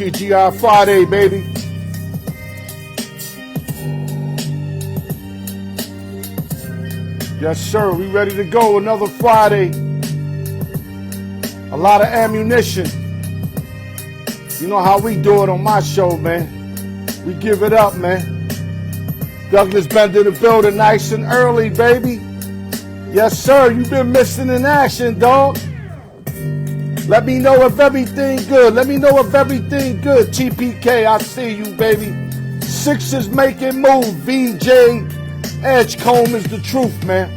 TGI Friday, baby. Yes, sir. We ready to go. Another Friday. A lot of ammunition. You know how we do it on my show, man. We give it up, man. Douglas Bender in the building, nice and early, baby. Yes, sir. You've been missing in action, dog. Let me know if everything good. Let me know if everything good. TPK, I see you, baby. Sixers making move. VJ Edgecombe is the truth, man.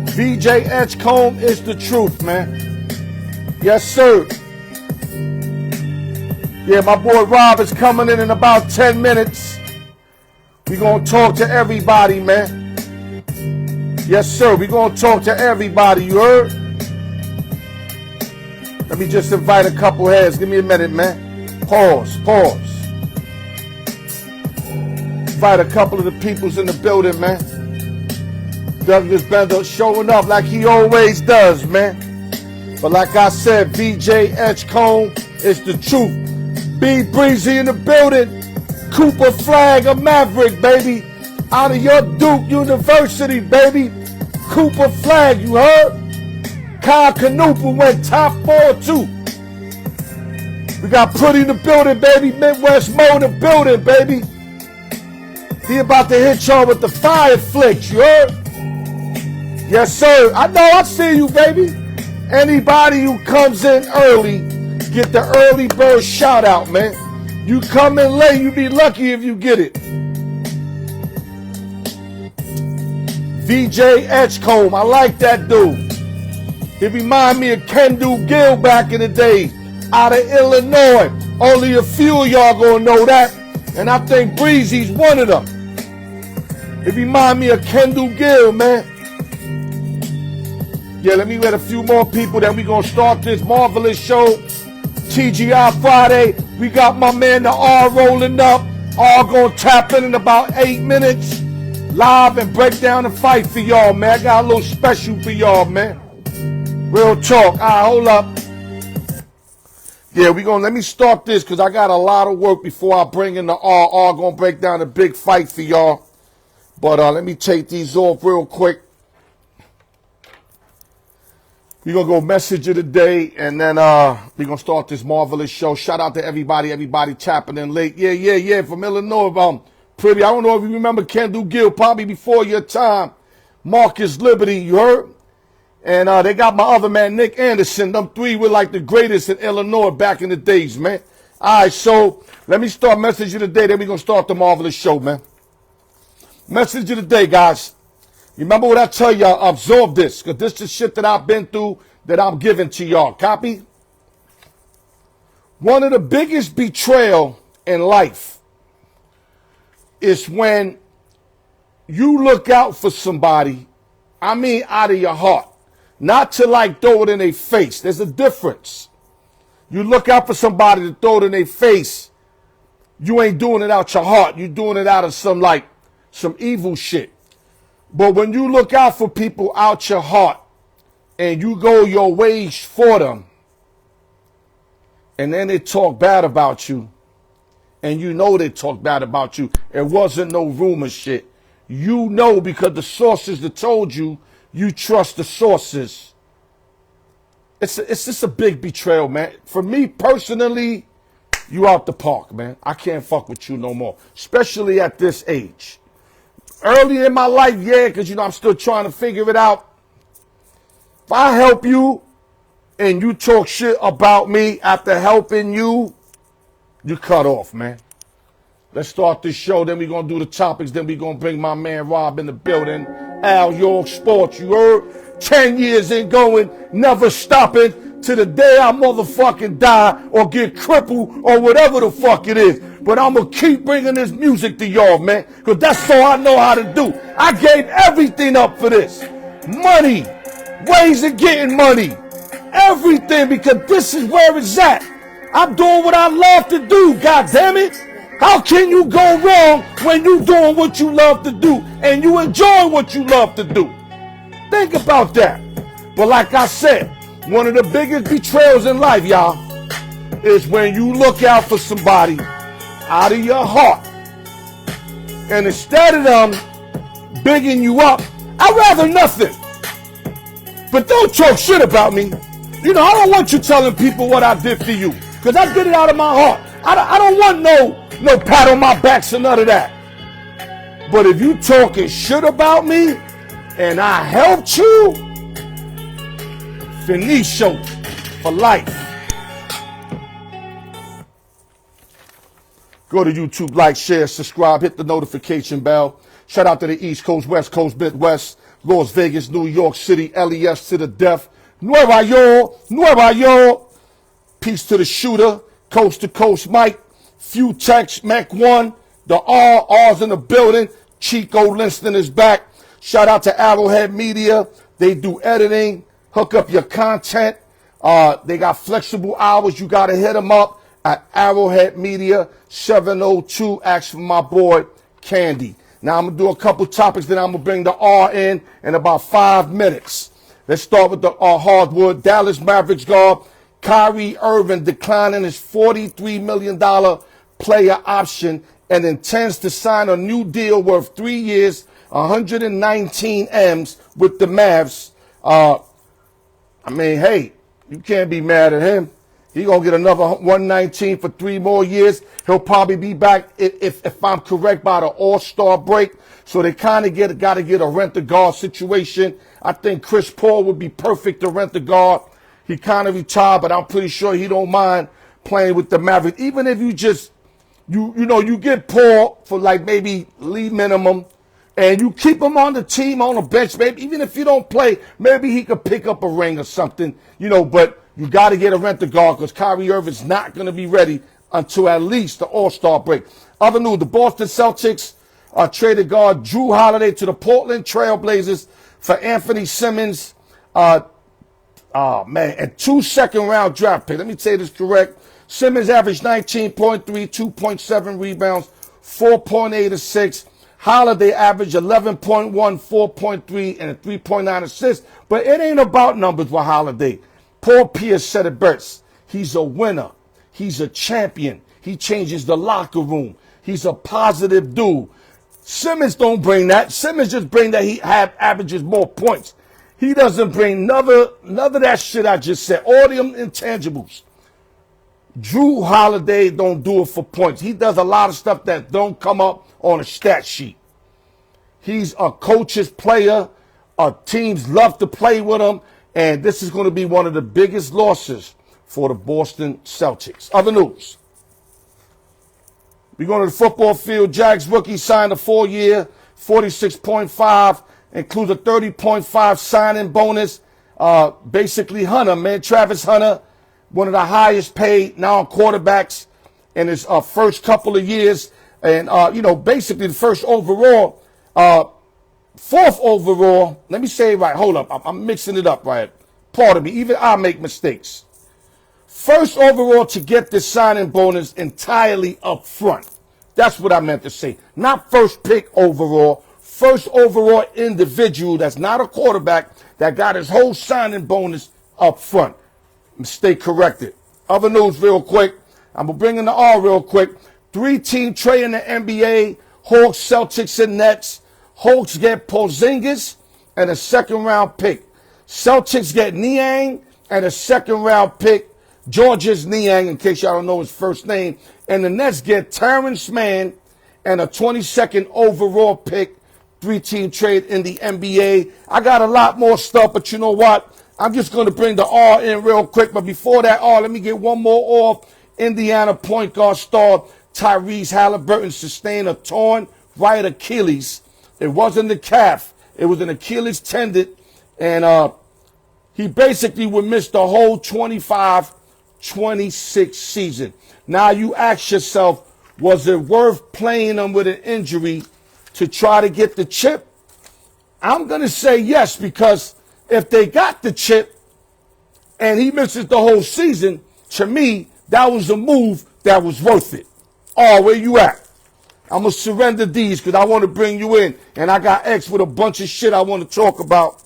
VJ Edgecombe is the truth, man. Yes, sir. Yeah, my boy Rob is coming in about 10 minutes. We're going to talk to everybody, man. Yes, sir. We're going to talk to everybody. You heard? Let me just invite a couple heads. Give me a minute, man. Pause. Invite a couple of the peoples in the building, man. Douglas Bender showing up like he always does, man. But like I said, VJ Edgecombe is the truth. B Breezy in the building. Cooper Flag of Maverick, baby. Out of your Duke University, baby. Cooper Flag, you heard? Kyle Canupa went top 4 too. We got Pretty in the building, baby. Midwest Mo in the building, baby. He about to hit y'all with the fire flicks, you heard? Yes, sir. I know, I see you, baby. Anybody who comes in early, get the early bird shout out, man. You come in late, you be lucky if you get it. VJ Edgecombe, I like that dude. He remind me of Kendall Gill back in the day, out of Illinois. Only a few of y'all gonna know that, and I think Breezy's one of them. He remind me of Kendall Gill, man. Yeah, let me let a few more people, then we gonna start this marvelous show. TGI Friday. We got my man the R rolling up. R gonna tap in about 8 minutes. Live and break down the fight for y'all, man. I got a little special for y'all, man. Real talk. All right, hold up. Yeah, let me start this because I got a lot of work before I bring in the R. R gonna break down a big fight for y'all. But let me take these off real quick. We're going to go message of the day, and then we're going to start this marvelous show. Shout out to everybody tapping in late. Yeah, from Illinois. Pretty, I don't know if you remember Kendall Gill, probably before your time. Marcus Liberty, you heard? And they got my other man, Nick Anderson. Them three were like the greatest in Illinois back in the days, man. All right, so let me start message of the day, then we're going to start the marvelous show, man. Message of the day, guys. Remember what I tell y'all, absorb this, because this is shit that I've been through that I'm giving to y'all. Copy? One of the biggest betrayal in life is when you look out for somebody, I mean out of your heart, not to like throw it in their face. There's a difference. You look out for somebody to throw it in their face, you ain't doing it out your heart. You're doing it out of some evil shit. But when you look out for people out your heart and you go your ways for them, and then they talk bad about you, and you know they talk bad about you, it wasn't no rumor shit. You know because the sources that told you, you trust the sources. It's just a big betrayal, man. For me personally, you out the park, man. I can't fuck with you no more, especially at this age. Early in my life, yeah, because, I'm still trying to figure it out. If I help you and you talk shit about me after helping you, you cut off, man. Let's start this show, then we're going to do the topics, then we're going to bring my man Rob in the building. Al York Sports, you heard? 10 years in going, never stopping to the day I motherfucking die or get crippled or whatever the fuck it is. But I'm going to keep bringing this music to y'all, man, because that's all I know how to do. I gave everything up for this. Money, ways of getting money, everything, because this is where it's at. I'm doing what I love to do, God damn it. How can you go wrong when you doing what you love to do and you enjoy what you love to do? Think about that. But like I said, one of the biggest betrayals in life, y'all, is when you look out for somebody out of your heart. And instead of them bigging you up, I'd rather nothing. But don't talk shit about me. You know, I don't want you telling people what I did for you. Because I did it out of my heart. I don't want no pat on my backs or none of that. But if you talking shit about me and I helped you, finito for life. Go to YouTube, like, share, subscribe, hit the notification bell. Shout out to the East Coast, West Coast, Midwest, Las Vegas, New York City, LES to the death. Nueva York. Peace to the shooter, coast to coast Mike, few texts, Mac 1, the R's in the building, Chico Linston is back. Shout out to Arrowhead Media. They do editing, hook up your content. They got flexible hours. You got to hit them up at Arrowhead Media, 702. Ask for my boy, Candy. Now, I'm going to do a couple topics, then I'm going to bring the R in about 5 minutes. Let's start with the hardwood. Dallas Mavericks guard Kyrie Irving declining his $43 million player option and intends to sign a new deal worth 3 years, 119 M's with the Mavs. Hey, you can't be mad at him. He's going to get another 119 for 3 more years. He'll probably be back, if I'm correct, by the All-Star break. So they kind of got to get a rent-a-guard situation. I think Chris Paul would be perfect to rent a guard. He kind of retired, but I'm pretty sure he don't mind playing with the Mavericks. Even if you just, you get Paul for like maybe league minimum, and you keep him on the team, on the bench, maybe even if you don't play, maybe he could pick up a ring or something, but you got to get a rent-a-guard because Kyrie Irving's not going to be ready until at least the All-Star break. Other news, the Boston Celtics traded guard Drew Holiday to the Portland Trail Blazers for Anthony Simmons, and 2 second-round draft picks. Let me say this correct. Simmons averaged 19.3, 2.7 rebounds, 4.8 assists. Holiday averaged 11.1, 4.3, and a 3.9 assists. But it ain't about numbers with Holiday. Paul Pierce said it best. He's a winner. He's a champion. He changes the locker room. He's a positive dude. Simmons don't bring that. Simmons just bring that he averages more points. He doesn't bring none of that shit I just said. All them intangibles. Drew Holiday don't do it for points. He does a lot of stuff that don't come up on a stat sheet. He's a coach's player. Teams love to play with him. And this is going to be one of the biggest losses for the Boston Celtics. Other news. We go to the football field. Jags rookie signed a 4-year, $46.5, includes a $30.5 signing bonus. Basically, Travis Hunter, one of the highest paid now quarterbacks in his first couple of years. And, basically the first overall, 4th overall. Let me say it right. Hold up. I'm mixing it up right. Pardon me. Even I make mistakes. First overall to get this signing bonus entirely up front. That's what I meant to say. Not first pick overall. First overall individual that's not a quarterback that got his whole signing bonus up front. Mistake corrected. Other news real quick. I'm going to bring in the R real quick. 3-team trade in the NBA. Hawks, Celtics, and Nets. Hawks get Porzingis and a 2nd-round pick. Celtics get Niang and a 2nd-round pick. Georgia's Niang, in case y'all don't know his first name. And the Nets get Terrence Mann and a 22nd overall pick. 3-team trade in the NBA. I got a lot more stuff, but you know what? I'm just going to bring the R in real quick. But before that R, let me get one more off. Indiana point guard star Tyrese Halliburton sustained a torn right Achilles. It wasn't the calf. It was an Achilles tendon. And he basically would miss the whole 25-26 season. Now you ask yourself, was it worth playing him with an injury to try to get the chip? I'm going to say yes, because if they got the chip and he misses the whole season, to me, that was a move that was worth it. Oh, where you at? I'm going to surrender these because I want to bring you in. And I got X with a bunch of shit I want to talk about.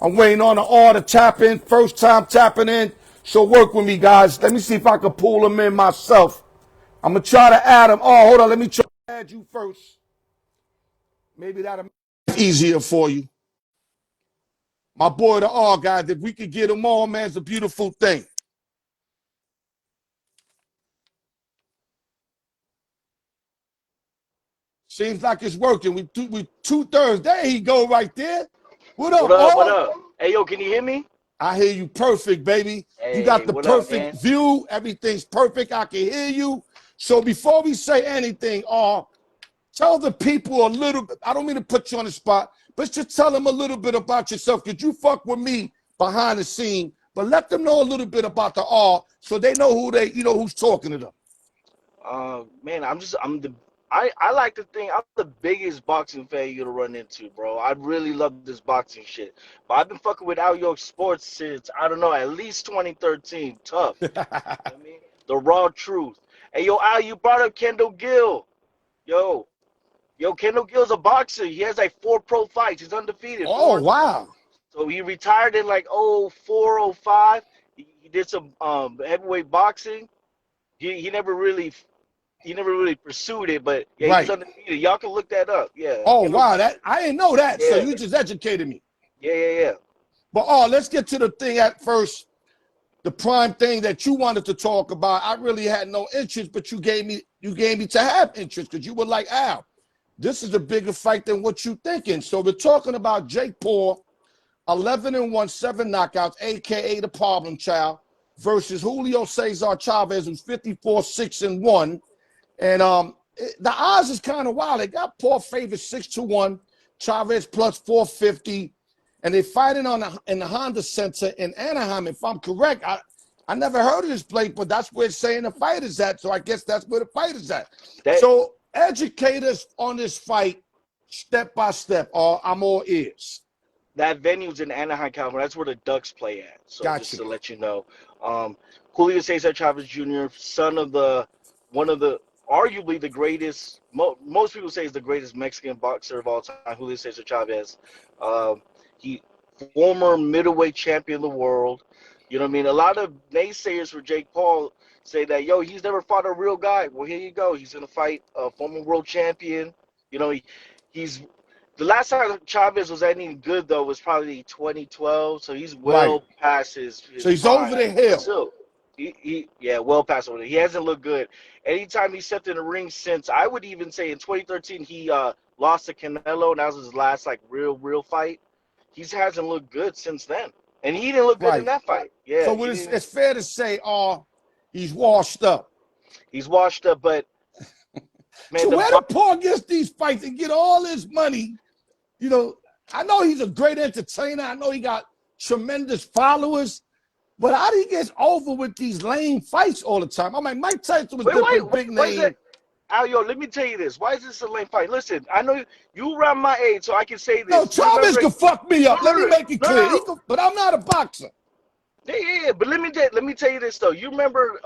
I'm waiting on the R to tap in. First time tapping in. So work with me, guys. Let me see if I can pull them in myself. I'm going to try to add them. Oh, hold on. Let me try to add you first. Maybe that'll make it easier for you. My boy, the R guys, if we could get them all, man, it's a beautiful thing. Seems like it's working. We 2/3. There he go right there. What up, What up? What R? up? Hey, yo, can you hear me? I hear you perfect, baby. You got Hey, the what up, perfect man? view. Everything's perfect. I can hear you. So before we say anything, R, tell the people a little bit. I don't mean to put you on the spot, but just tell them a little bit about yourself. Because you fuck with me behind the scene, but let them know a little bit about the R so they know who's talking to them. Man, I like to think I'm the biggest boxing fan you're gonna run into, bro. I really love this boxing shit. But I've been fucking with Out York Sports since, I don't know, at least 2013. Tough. You know what I mean? The raw truth. Hey, yo, Al, you brought up Kendall Gill. Yo, Kendall Gill's a boxer. He has like 4 pro fights. He's undefeated, 4 Oh, and 2. wow. So he retired in like 04, 05. He did some heavyweight boxing. He never really pursued it, but yeah, he was Right. undefeated. Y'all can look that up. Yeah, Oh, Kendall. wow. That I didn't know that. So Yeah, you just educated me. yeah. But let's get to the thing at first. The prime thing that you wanted to talk about. I really had no interest, but you gave me to have interest because you were like, Al, this is a bigger fight than what you thinking. So we're talking about Jake Paul, 11-1, 7 knockouts, aka the problem child, versus Julio Cesar Chavez, who's 54-6-1. And the odds is kind of wild. They got Paul favored 6-1, Chavez plus 450, and they're fighting in the Honda Center in Anaheim. If I'm correct, I never heard of this place, but that's where it's saying the fight is at. So I guess that's where the fight is at. That So educate us on this fight step by step, or I'm all ears. that venue's in Anaheim, California. That's where the Ducks play at. So just Gotcha. to let you know, Julio Cesar Chavez Jr., son of one of the arguably the greatest. Most people say is the greatest Mexican boxer of all time. Julio Cesar Chavez. He former middleweight champion of the world. You know what I mean? A lot of naysayers for Jake Paul say that, yo, he's never fought a real guy. Well, here you go. He's gonna fight a former world champion. You know, he's the last time Chavez was any good though was probably 2012. So he's Right. well past So his he's prime. over the But hill. still, yeah, well past over. He hasn't looked good. Anytime he stepped in the ring since, I would even say in 2013 he lost to Canelo, and that was his last like real fight. He hasn't looked good since then, and he didn't look good in Right. that fight. Yeah, So he didn't. it's fair to say, he's washed up. He's washed up, but So man, where the Paul gets these fights and get all this money? You know, I know he's a great entertainer. I know he got tremendous followers, but how do he get over with these lame fights all the time? I'm like, Mike Tyson was good for the big why is name. that? Al, yo, let me tell you this. Why is this a lame fight? Listen, I know you around my age, so I can say No, this. You Chavez remember? can fuck me No, up. Let me make it clear. no. But I'm not a boxer. Yeah. But let me tell you this though. You remember?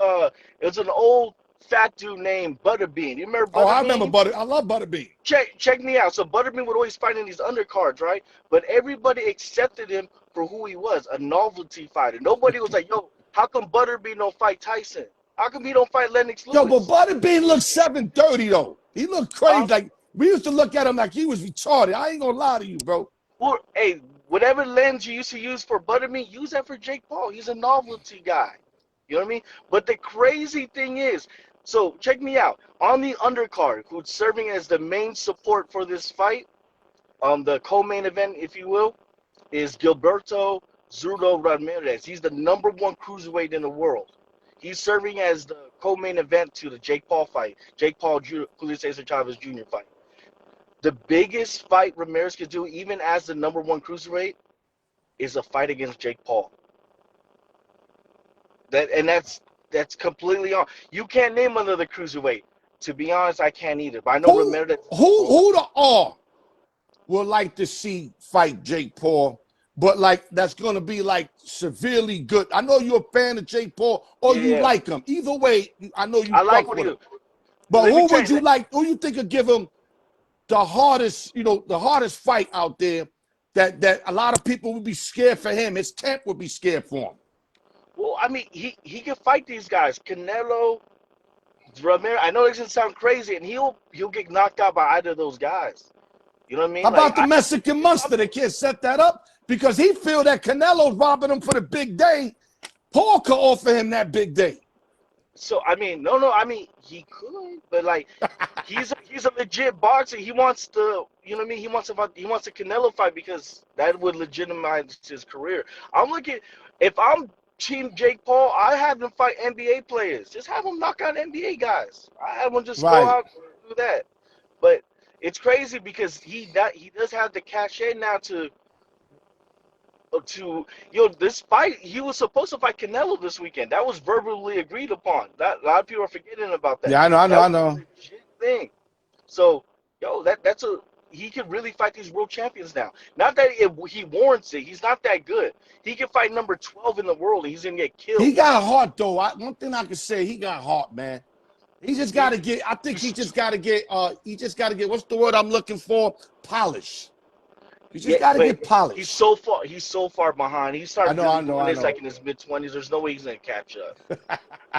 It was an old fat dude named Butterbean. You remember Oh, I remember Butterbean? Butter. I love Butterbean. Check me out. So Butterbean would always fight in these undercards, right? But everybody accepted him for who he was, a novelty fighter. Nobody was like, yo, how come Butterbean don't fight Tyson? How come he don't fight Lennox Yo, but Lewis? Butterbean looked 730 though. He looked crazy. Huh? Like we used to look at him like he was retarded. I ain't gonna lie to you, bro. Or, hey, whatever lens you used to use for Butterbean, use that for Jake Paul. He's a novelty guy. You know what I mean? But the crazy thing is, so check me out. On the undercard, who's serving as the main support for this fight, the co-main event, if you will, is Gilberto Zurdo Ramirez. He's the #1 cruiserweight in the world. He's serving as the co-main event to the Jake Paul fight, Jake Paul Julio Cesar Chavez Jr. fight. The biggest fight Ramirez could do, even as the #1 cruiserweight, is a fight against Jake Paul. That's completely on. You can't name another cruiserweight. To be honest, I can't either. But I know Who Ramirez. who the R would like to see fight Jake Paul, but like that's gonna be like severely good. I know you're a fan of Jake Paul or you Yeah, like him. Either way, I know you I like fuck what with he. him. But Let me who tell would you you that. like? Who you think would give him the hardest, the hardest fight out there that a lot of people would be scared for him. His camp would be scared for him. Well, I mean, he can fight these guys. Canelo, Ramirez. I know it doesn't sound crazy, and he'll get knocked out by either of those guys. You know what I How mean? about the Mexican Monster? They can't set that up because he feel that Canelo's robbing him for the big day. Paul could offer him that big day. So I mean, no, I mean he could, but like he's a legit boxer. He wants to, you know what I mean? He wants a Canelo fight because that would legitimize his career. I'm looking. If I'm Team Jake Paul, I have him fight NBA players. Just have him knock out NBA guys. I have him just go out and do that. But it's crazy because he does have the cachet now to this fight. He was supposed to fight Canelo this weekend. That was verbally agreed upon. That a lot of people are forgetting about that. Yeah, I know. That was a legit thing. So that's he could really fight these world champions now. Not that he warrants it. He's not that good. He can fight number 12 in the world and he's gonna get killed. He got heart though. One thing I can say, he got heart, man. He just got to get. I think he just got to get. He just got to get. What's the word I'm looking for? Polish. You just got to get polished. He's so far behind. He started doing this like in his mid-20s. There's no way he's gonna catch up.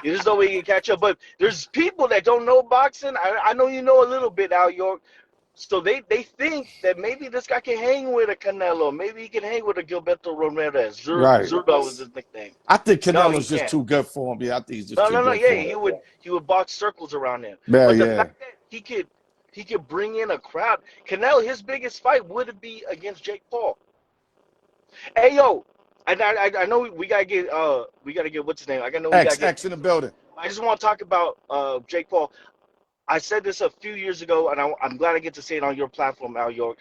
There's no way he can catch up. But there's people that don't know boxing. I know you know a little bit, Al York. So they think that maybe this guy can hang with a Canelo. Maybe he can hang with a Gilberto Ramirez. Zurdo was his nickname. I think Canelo's just too good for him. Yeah, I think he's just too good for him. He would box circles around him. Yeah, but the fact that he could bring in a crowd. Canelo, his biggest fight would be against Jake Paul. Hey yo, and I know we gotta get what's his name? X in the building. I just want to talk about Jake Paul. I said this a few years ago, and I'm glad I get to say it on your platform, Al York.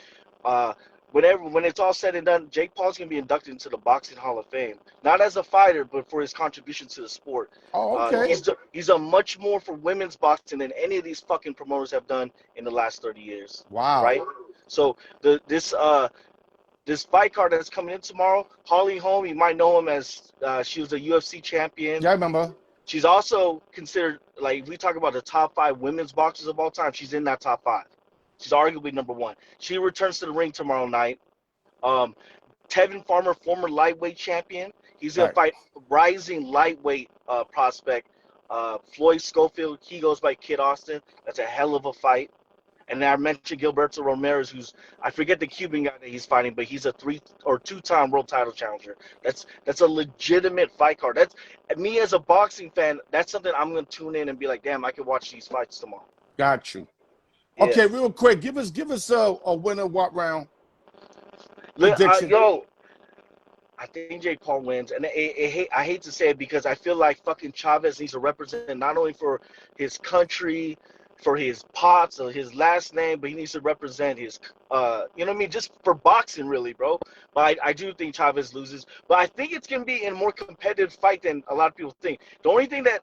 When it's all said and done, Jake Paul's gonna be inducted into the Boxing Hall of Fame, not as a fighter, but for his contribution to the sport. Oh, okay. He's done much more for women's boxing than any of these fucking promoters have done in the last 30 years. Wow. Right. So this fight card that's coming in tomorrow, Holly Holm, you might know him as she was a UFC champion. Yeah, I remember. She's also considered, like, if we talk about the top 5 women's boxers of all time, she's in that top 5. She's arguably number 1. She returns to the ring tomorrow night. Tevin Farmer, former lightweight champion. He's going to fight rising lightweight prospect, Floyd Schofield. He goes by Kid Austin. That's a hell of a fight. And then I mentioned Gilberto Ramirez, who's, I forget the Cuban guy that he's fighting, but he's a 3 or 2-time world title challenger. That's a legitimate fight card. That's me as a boxing fan. That's something I'm gonna tune in and be like, damn, I can watch these fights tomorrow. Got you. Yeah. Okay, real quick, give us a winner what round? Yo, I think Jake Paul wins, and I hate to say it because I feel like fucking Chavez needs to represent not only for his country, for his pots or his last name, but he needs to represent his, you know what I mean, just for boxing, really, bro. But I do think Chavez loses. But I think it's going to be in a more competitive fight than a lot of people think. The only thing that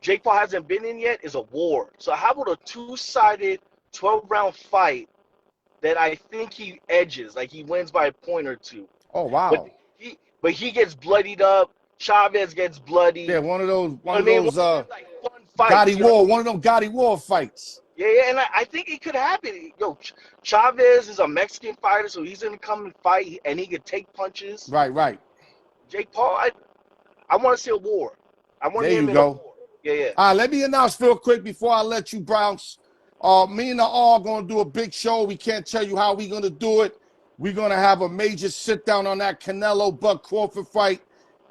Jake Paul hasn't been in yet is a war. So how about a 2-sided 12-round fight that I think he edges, like he wins by a point or 2. Oh, wow. But he gets bloodied up. Chavez gets bloody. Yeah, one of those like fun fights, one of them Gotti War fights. Yeah, and I think it could happen. Yo, Chavez is a Mexican fighter, so he's gonna come and fight, and he could take punches. Right. Jake Paul, I want to see a war. I want him in a war. Yeah. All right, let me announce real quick before I let you bounce. Me and the R gonna do a big show. We can't tell you how we're gonna do it. We're gonna have a major sit down on that Canelo Buck Crawford fight.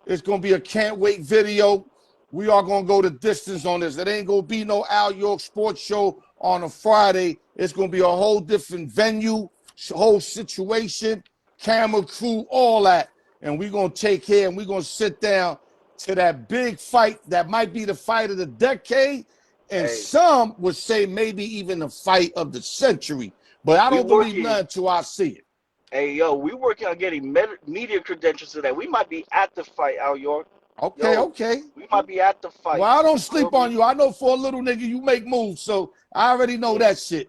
It's going to be a can't wait video. We are going to go the distance on this. It ain't going to be no Al York sports show on a Friday. It's going to be a whole different venue, whole situation, camera crew, all that. And we're going to take care and we're going to sit down to that big fight that might be the fight of the decade. And some would say maybe even the fight of the century. But I don't believe none until I see it. Hey, yo, we working on getting media credentials to that. We might be at the fight, Al York. Okay. We might be at the fight. Well, I don't sleep on you. I know for a little nigga you make moves, so I already know that shit.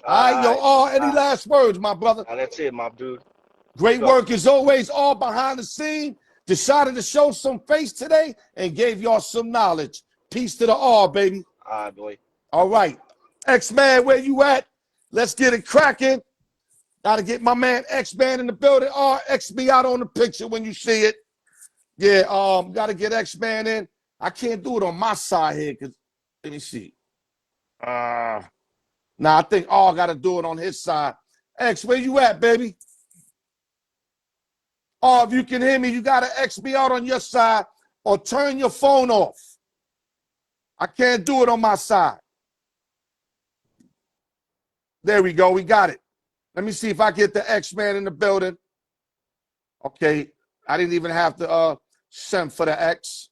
All right, yo, any last words, my brother? That's it, my dude. Great work as always, all behind the scene. Decided to show some face today and gave y'all some knowledge. Peace to the R, baby. All right, boy. All right. X-Man, where you at? Let's get it cracking. Got to get my man X-Man in the building. X me out on the picture when you see it. Yeah, got to get X-Man in. I can't do it on my side here because, let me see. Nah, I think I got to do it on his side. X, where you at, baby? If you can hear me, you got to X me out on your side or turn your phone off. I can't do it on my side. There we go. We got it. Let me see if I get the X-Man in the building. Okay. I didn't even have to send for the X.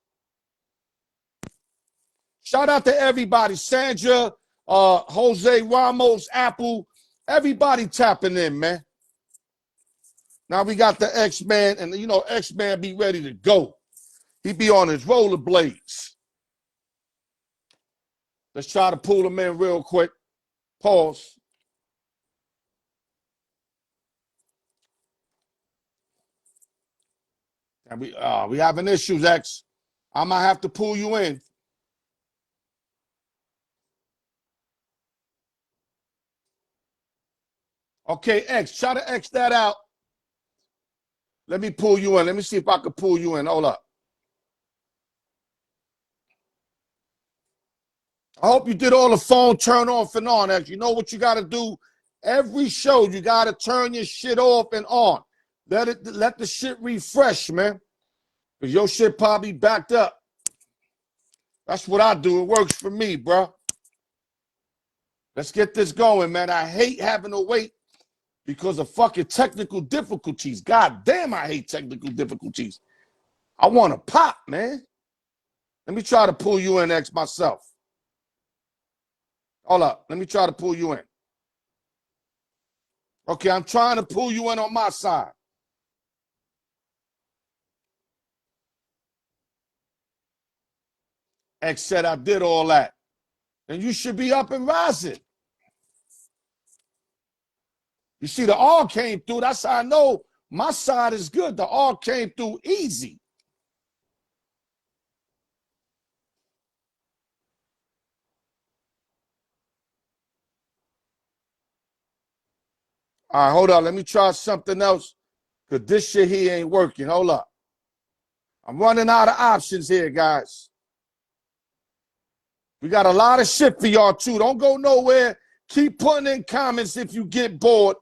Shout out to everybody. Sandra, Jose Ramos, Apple. Everybody tapping in, man. Now we got the X-Man, and you know, X-Man be ready to go. He be on his rollerblades. Let's try to pull him in real quick. Pause. And we having issues, X. I might have to pull you in. Okay, X, try to X that out. Let me pull you in. Let me see if I can pull you in. Hold up. I hope you did all the phone turn off and on, X. You know what you got to do? Every show, you got to turn your shit off and on. Let the shit refresh, man. Because your shit probably backed up. That's what I do. It works for me, bro. Let's get this going, man. I hate having to wait because of fucking technical difficulties. God damn, I hate technical difficulties. I want to pop, man. Let me try to pull you in, X, myself. Hold up. Let me try to pull you in. Okay, I'm trying to pull you in on my side. X said I did all that. And you should be up and rising. You see, the R came through. That's how I know my side is good. The R came through easy. All right, hold on. Let me try something else because this shit here ain't working. Hold up. I'm running out of options here, guys. We got a lot of shit for y'all, too. Don't go nowhere. Keep putting in comments if you get bored,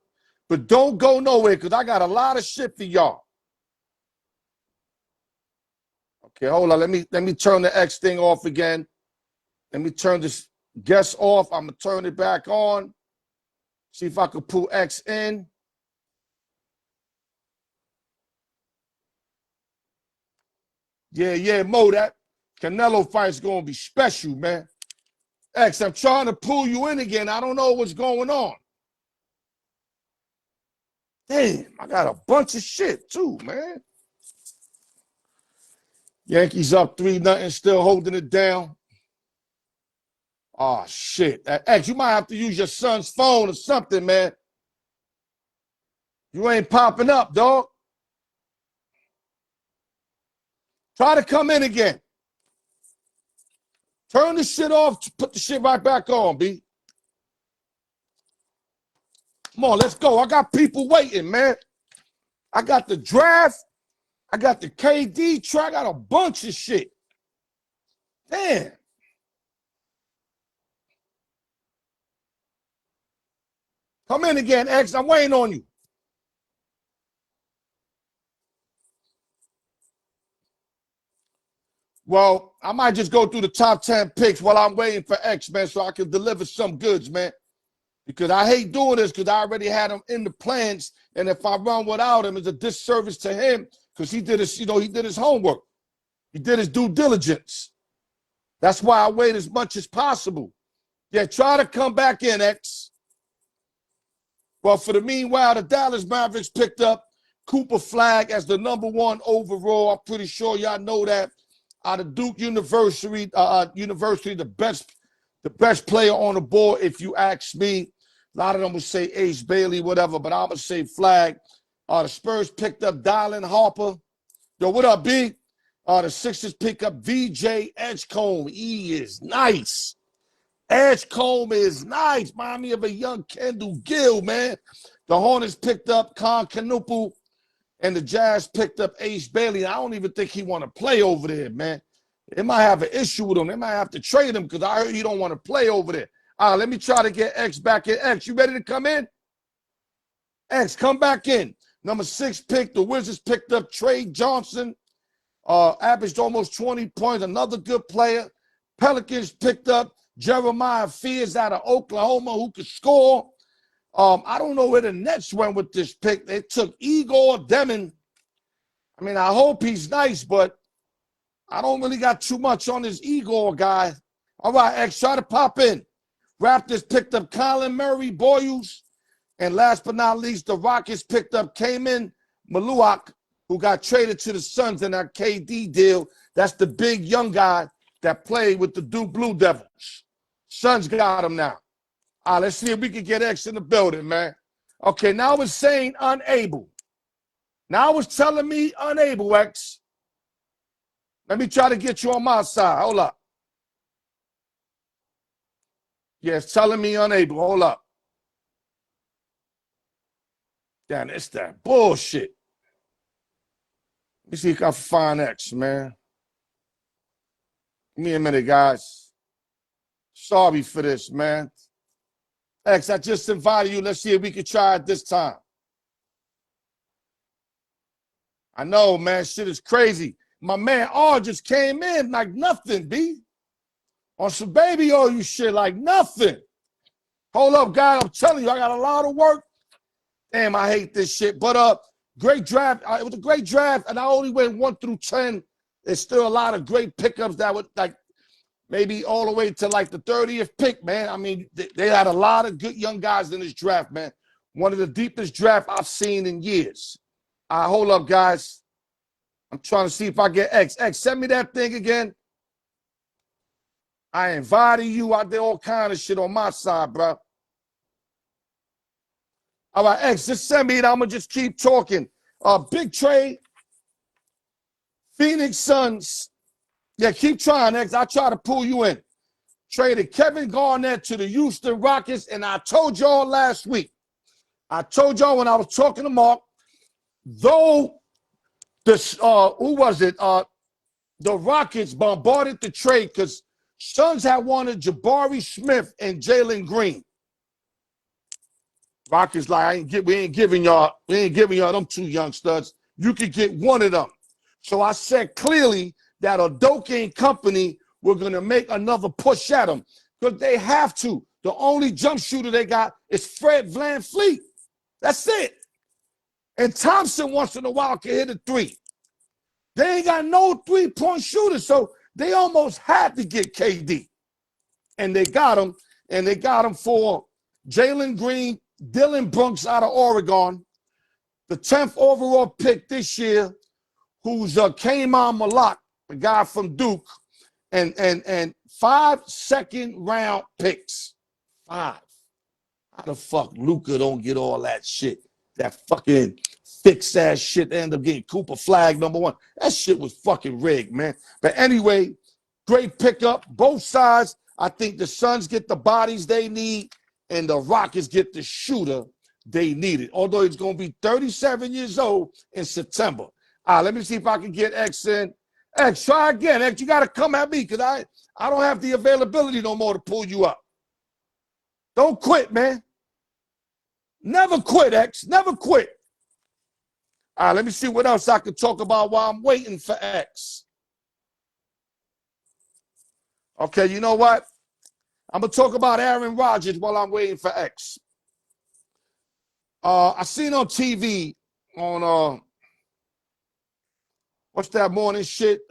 but don't go nowhere because I got a lot of shit for y'all. Okay, hold on. Let me turn the X thing off again. Let me turn this guest off. I'm going to turn it back on. See if I can pull X in. Yeah, Mo, that Canelo fight's going to be special, man. X, I'm trying to pull you in again. I don't know what's going on. Damn, I got a bunch of shit, too, man. Yankees up 3-0, still holding it down. Oh, shit. X, you might have to use your son's phone or something, man. You ain't popping up, dog. Try to come in again. Turn the shit off, put the shit right back on, B. Come on, let's go. I got people waiting, man. I got the draft. I got the KD track. I got a bunch of shit. Damn. Come in again, X. I'm waiting on you. Well, I might just go through the top 10 picks while I'm waiting for X, man, so I can deliver some goods, man. Because I hate doing this because I already had him in the plans. And if I run without him, it's a disservice to him because he did his homework. He did his due diligence. That's why I wait as much as possible. Yeah, try to come back in, X. Well, for the meanwhile, the Dallas Mavericks picked up Cooper Flagg as the #1 overall. I'm pretty sure y'all know that. Out of Duke University, the best player on the board, if you ask me. A lot of them would say Ace Bailey, whatever, but I'm going to say Flagg. The Spurs picked up Dylan Harper. Yo, what up, B? The Sixers pick up VJ Edgecombe. He is nice. Edgecombe is nice. Remind me of a young Kendall Gill, man. The Hornets picked up Con Canupu. And the Jazz picked up Ace Bailey. I don't even think he want to play over there, man. They might have an issue with him. They might have to trade him because I heard he don't want to play over there. All right, let me try to get X back in. X, you ready to come in? X, come back in. Number 6 pick, the Wizards picked up Trey Johnson. Averaged almost 20 points, another good player. Pelicans picked up Jeremiah Fears out of Oklahoma who could score. I don't know where the Nets went with this pick. They took Igor Demon. I mean, I hope he's nice, but I don't really got too much on this Igor guy. All right, X, try to pop in. Raptors picked up Colin Murray Boyles. And last but not least, the Rockets picked up Kaman Maluak, who got traded to the Suns in that KD deal. That's the big young guy that played with the Duke Blue Devils. Suns got him now. All right, let's see if we can get X in the building, man. Okay, now it's saying unable. Now it's telling me unable, X. Let me try to get you on my side. Hold up. Yeah, it's telling me unable. Hold up. Damn, it's that bullshit. Let me see if I can find X, man. Give me a minute, guys. Sorry for this, man. X, I just invited you. Let's see if we can try it this time. I know, man. Shit is crazy. My man R just came in like nothing, B. On some baby oil, you shit like nothing. Hold up, guys. I'm telling you, I got a lot of work. Damn, I hate this shit. But great draft. It was a great draft, and I only went 1 through 10. There's still a lot of great pickups that would like maybe all the way to like the 30th pick, man. I mean, they had a lot of good young guys in this draft, man. One of the deepest drafts I've seen in years. Hold up, guys. I'm trying to see if I get X. X, send me that thing again. I invited you. I did all kind of shit on my side, bro. All right, X, just send me it. I'm going to just keep talking. Big trade. Phoenix Suns. Yeah, keep trying, X. I'll try to pull you in. Traded Kevin Garnett to the Houston Rockets, and I told y'all last week. I told y'all when I was talking to Mark, though this, who was it? The Rockets bombarded the trade because Suns had wanted Jabari Smith and Jalen Green. Rockets like, we ain't giving y'all them 2 young studs. You could get one of them. So I said clearly that Udoka and company were going to make another push at them because they have to. The only jump shooter they got is Fred VanVleet. That's it. And Thompson once in a while can hit a 3. They ain't got no 3-point shooter, so they almost had to get KD. And they got him, and they got him for Jalen Green, Dylan Brooks out of Oregon, the 10th overall pick this year, who's Kaman Malak, the guy from Duke, and 5 second-round picks. 5. How the fuck Luka don't get all that shit? That fucking fixed-ass shit. They end up getting Cooper Flag #1. That shit was fucking rigged, man. But anyway, great pickup. Both sides. I think the Suns get the bodies they need, and the Rockets get the shooter they needed. Although he's going to be 37 years old in September. All right, let me see if I can get X in. X, try again. X, you got to come at me because I don't have the availability no more to pull you up. Don't quit, man. Never quit, X. Never quit. All right, let me see what else I can talk about while I'm waiting for X. Okay, you know what? I'm going to talk about Aaron Rodgers while I'm waiting for X. I seen on TV on, what's that morning shit?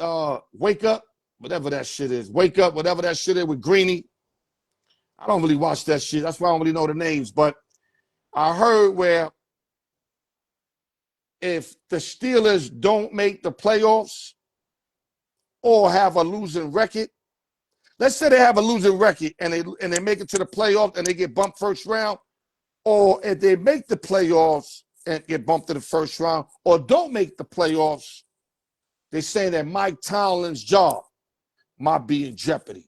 Wake Up, whatever that shit is. Wake Up, whatever that shit is with Greeny. I don't really watch that shit. That's why I don't really know the names. But I heard where if the Steelers don't make the playoffs or have a losing record, let's say they have a losing record and they make it to the playoffs and they get bumped first round, or if they make the playoffs and get bumped to the first round or don't make the playoffs, they say that Mike Tomlin's job might be in jeopardy.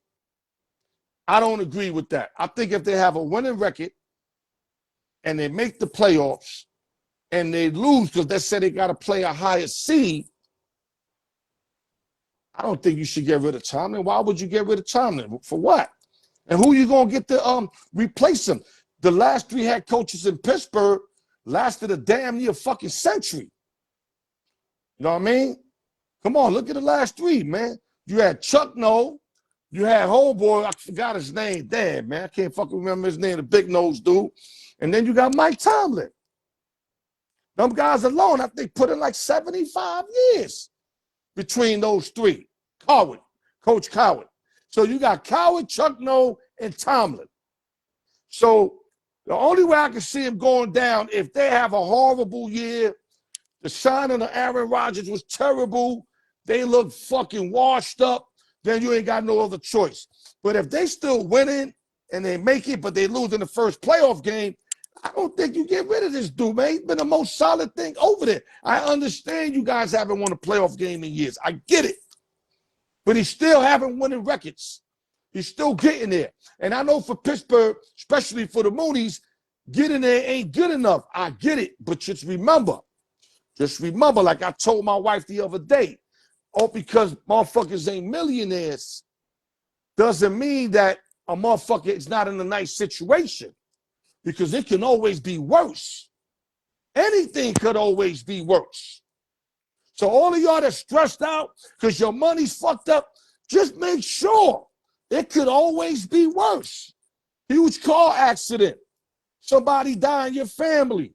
I don't agree with that. I think if they have a winning record and they make the playoffs and they lose because they said they got to play a higher seed, I don't think you should get rid of Tomlin. Why would you get rid of Tomlin? For what? And who you going to get to replace him? The last 3 head coaches in Pittsburgh lasted a damn near fucking century. You know what I mean? Come on, look at the last 3, man. You had Chuck Noll. You had homeboy, I forgot his name. Damn, man, I can't fucking remember his name, the big nose dude. And then you got Mike Tomlin. Them guys alone, I think, put in like 75 years between those 3. Coward, Coach Coward. So you got Coward, Chuck Noll, and Tomlin. So the only way I can see him going down, if they have a horrible year, the signing of Aaron Rodgers was terrible, they look fucking washed up, then you ain't got no other choice. But if they still winning and they make it, but they lose in the first playoff game, I don't think you get rid of this dude, man. He's been the most solid thing over there. I understand you guys haven't won a playoff game in years. I get it. But he still haven't winning records. He's still getting there. And I know for Pittsburgh, especially for the Moonies, getting there ain't good enough. I get it. But just remember, like I told my wife the other day, because motherfuckers ain't millionaires doesn't mean that a motherfucker is not in a nice situation, because it can always be worse. Anything could always be worse. So all of y'all that's stressed out because your money's fucked up, just make sure it could always be worse. Huge car accident, somebody die in your family,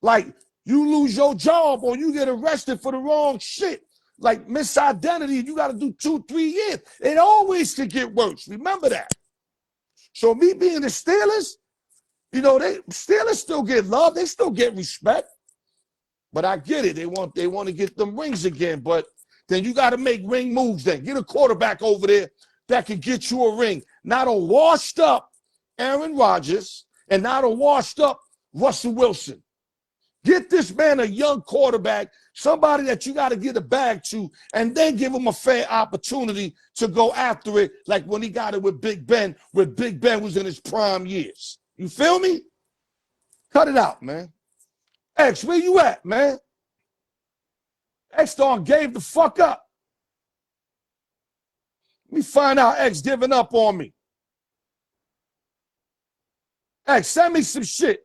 like you lose your job or you get arrested for the wrong shit, like misidentity, you got to do 2-3 years. It always could get worse. Remember that. So me being the Steelers, you know, Steelers still get love. They still get respect. But I get it. They want to get them rings again. But then you got to make ring moves then. Get a quarterback over there that can get you a ring. Not a washed up Aaron Rodgers and not a washed up Russell Wilson. Get this man a young quarterback, somebody that you got to get a bag to, and then give him a fair opportunity to go after it, like when he got it with Big Ben, when Big Ben was in his prime years. You feel me? Cut it out, man. X, where you at, man? X done gave the fuck up. Let me find out X giving up on me. X, send me some shit.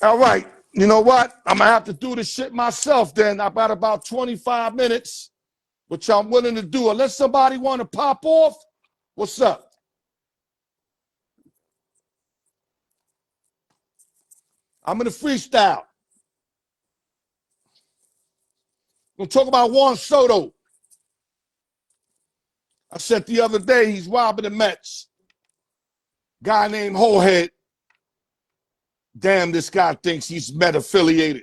All right, you know what? I'm going to have to do this shit myself then. I've got about 25 minutes, which I'm willing to do. Unless somebody want to pop off, what's up? I'm in the freestyle. We'll talk about Juan Soto. I said the other day he's robbing the Mets. Guy named Hohead. Damn, this guy thinks he's Met affiliated.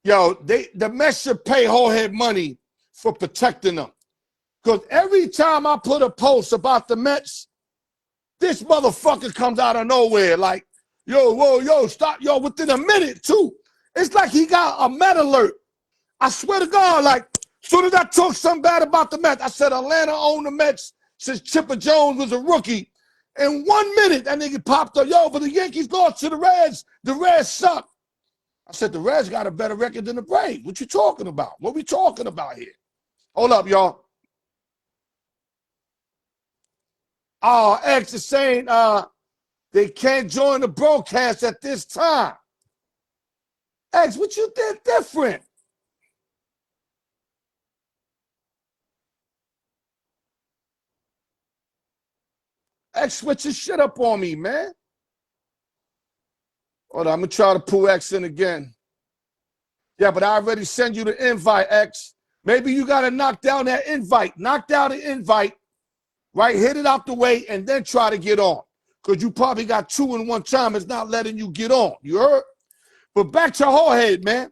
Yo, the Mets should pay Hohead money for protecting them. Because every time I put a post about the Mets, this motherfucker comes out of nowhere like, yo, whoa, yo, stop, yo, within a minute, too. It's like he got a Met alert. I swear to God, like, as soon as I talk something bad about the Mets, I said Atlanta owned the Mets since Chipper Jones was a rookie. In 1 minute, that nigga popped up, yo, but the Yankees lost to the Reds. The Reds suck. I said, the Reds got a better record than the Braves. What you talking about? What we talking about here? Hold up, y'all. Oh, X is saying they can't join the broadcast at this time. X, what you did different? X switch his shit up on me, man. Hold on, I'm going to try to pull X in again. Yeah, but I already sent you the invite, X. Maybe you got to knock down that invite. Knock down the invite, right? Hit it out the way and then try to get on. Because you probably got 2 in one time. It's not letting you get on. You heard? But back to Hohead, man.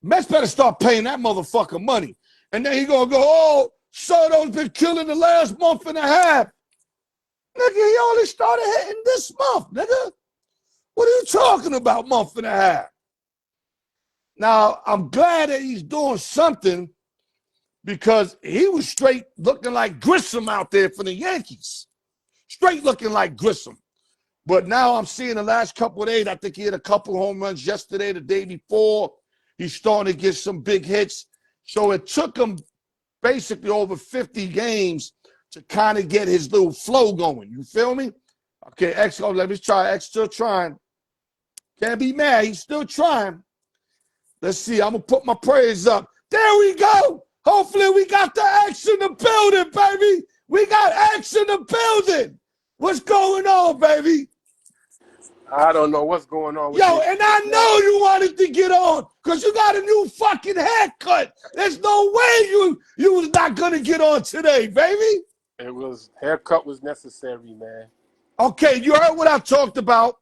Mets better start paying that motherfucker money. And then he going to go, oh, Soto's been killing the last month and a half. Nigga, he only started hitting this month, nigga. What are you talking about, month and a half? Now, I'm glad that he's doing something because he was straight looking like Grissom out there for the Yankees. Straight looking like Grissom. But now I'm seeing the last couple of days, I think he had a couple home runs yesterday, the day before. He's starting to get some big hits. So it took him basically over 50 games to kind of get his little flow going. You feel me? Okay, X, let me try. X still trying. Can't be mad. He's still trying. Let's see. I'm going to put my praise up. There we go. Hopefully we got the X in the building, baby. We got X in the building. What's going on, baby? I don't know what's going on with Yo, you. and I know you wanted to get on because you got a new fucking haircut. There's no way you was not going to get on today, baby. Haircut was necessary, man. Okay, you heard what I talked about.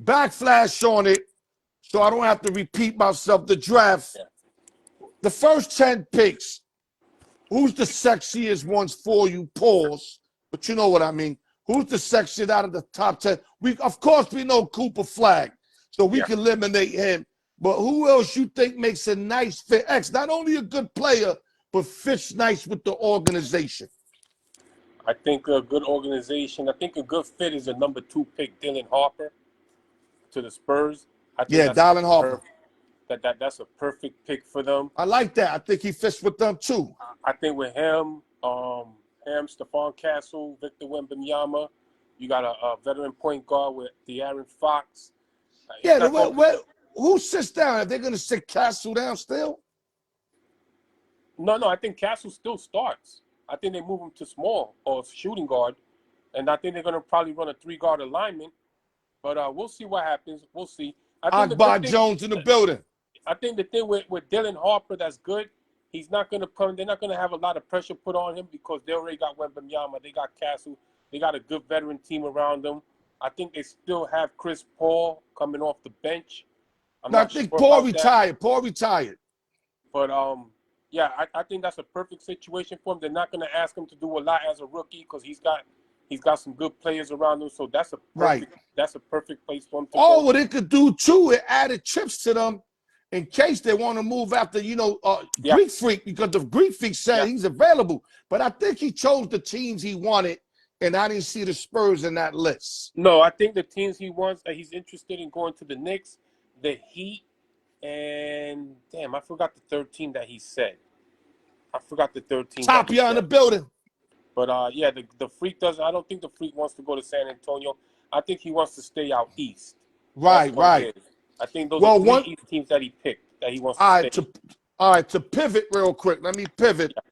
Backflash on it so I don't have to repeat myself. The draft, the first 10 picks, who's the sexiest ones for you? Pause, but you know what I mean. Who's the sexiest out of the top 10? Of course, we know Cooper Flag, so we can eliminate him. But who else you think makes a nice fit? X, not only a good player, but fits nice with the organization. I think a good organization. I think a good fit is a number 2 pick, Dylan Harper, to the Spurs. I think Dylan Harper. That's a perfect pick for them. I like that. I think he fits with them too. I think with him, Stephon Castle, Victor Wembanyama, you got a veteran point guard with De'Aaron Fox. Who sits down? Are they going to sit Castle down still? No, I think Castle still starts. I think they move him to small or shooting guard, and I think they're going to probably run a 3-guard alignment. But we'll see what happens. We'll see. Akbar Jones in the building. I think the thing with Dylan Harper that's good, he's not going to come. They're not going to have a lot of pressure put on him because they already got Wembanyama. They got Castle. They got a good veteran team around them. I think they still have Chris Paul coming off the bench. I think Paul retired. Paul retired. But yeah, I think that's a perfect situation for him. They're not going to ask him to do a lot as a rookie because he's got some good players around him. So that's a perfect place for him to go. What it could do too, it added chips to them in case they want to move after, Greek Freak, because the Greek Freak said he's available. But I think he chose the teams he wanted, and I didn't see the Spurs in that list. No, I think the teams he wants, he's interested in going to the Knicks, the Heat, and damn, I forgot the third team that he said. I forgot the third team. Tapia in the building. But yeah, the Freak doesn't. I don't think the Freak wants to go to San Antonio. I think he wants to stay out east. Right. I think those are 3 East teams that he picked that he wants to stay. All right, to pivot real quick. Let me pivot. Yeah.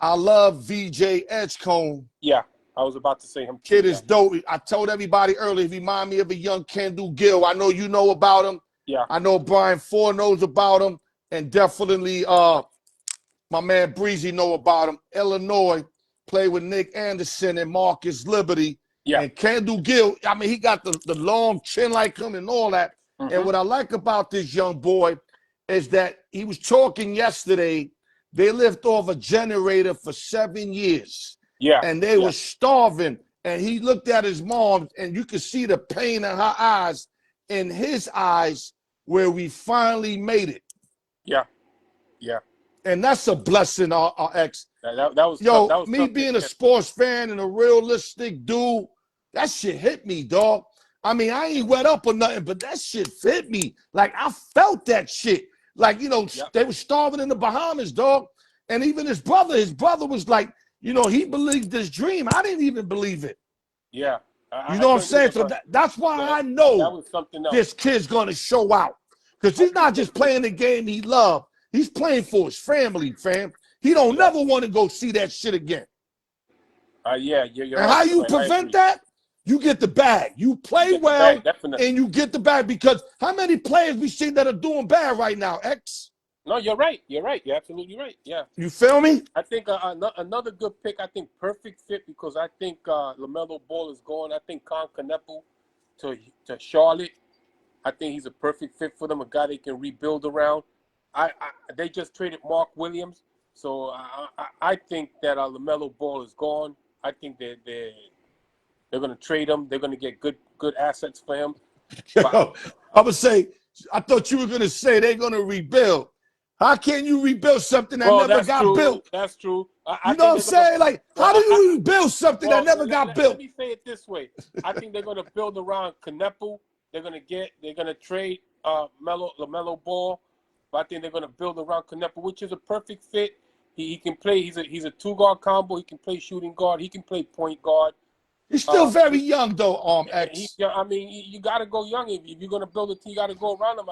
I love VJ Edgecombe. Yeah, I was about to say him. Kid is dope. I told everybody earlier, he remind me of a young Kendall Gill. I know you know about him. Yeah. I know Brian Ford knows about him, and definitely my man Breezy know about him. Illinois played with Nick Anderson and Marcus Liberty. Yeah. And Kendall Gill, I mean, he got the long chin like him and all that. Mm-hmm. And what I like about this young boy is that he was talking yesterday. They lived off a generator for 7 years. Yeah. And they were starving. And he looked at his mom, and you could see the pain in her eyes, in his eyes, where we finally made it. Yeah. And that's a blessing, our ex. That was me being a sports fan and a realistic dude, that shit hit me, dog. I mean, I ain't wet up or nothing, but that shit fit me. Like, I felt that shit. Like, they were starving in the Bahamas, dog. And even his brother was like, he believed this dream. I didn't even believe it. Yeah. You know what I'm saying? So that's why I know this kid's going to show out. Because he's not just playing the game he loved. He's playing for his family, fam. He don't never want to go see that shit again. You're and how you prevent that? You get the bag. You play well, and you get the bag. Because how many players we see that are doing bad right now, X? No, you're right. You're absolutely right. Yeah. You feel me? I think another good pick. I think perfect fit because I think LaMelo Ball is going. I think Con Canepo to Charlotte. I think he's a perfect fit for them. A guy they can rebuild around. They just traded Mark Williams, so I think that LaMelo Ball is gone. I think they're going to trade him. They're going to get good assets for him. Yo, I would say, I thought you were going to say they're going to rebuild. How can you rebuild something that never got built? That's true. You know what I'm saying? Like, how do you even build something that never got built? Let me say it this way. I think they're going to build around Kneppel. They're going to trade LaMelo Ball. But I think they're going to build around Kneppel, which is a perfect fit. He can play. He's a two-guard combo. He can play shooting guard. He can play point guard. He's still very young, though, X. I mean, you got to go young. If you're going to build a team, you got to go around him.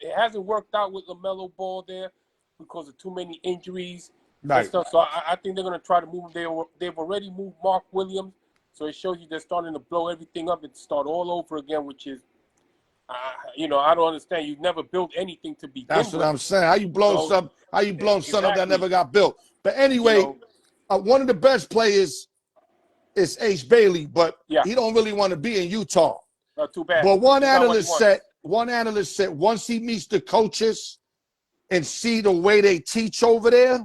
It hasn't worked out with LaMelo Ball there because of too many injuries. Right. And stuff. So I think they're going to try to move him. They've already moved Mark Williams. So it shows you they're starting to blow everything up and start all over again, which is, I don't understand. You've never built anything to begin That's with. what I'm saying. How you blow something up that never got built? But anyway, one of the best players is Ace Bailey, but he don't really want to be in Utah. Not too bad. But one analyst said once he meets the coaches and see the way they teach over there,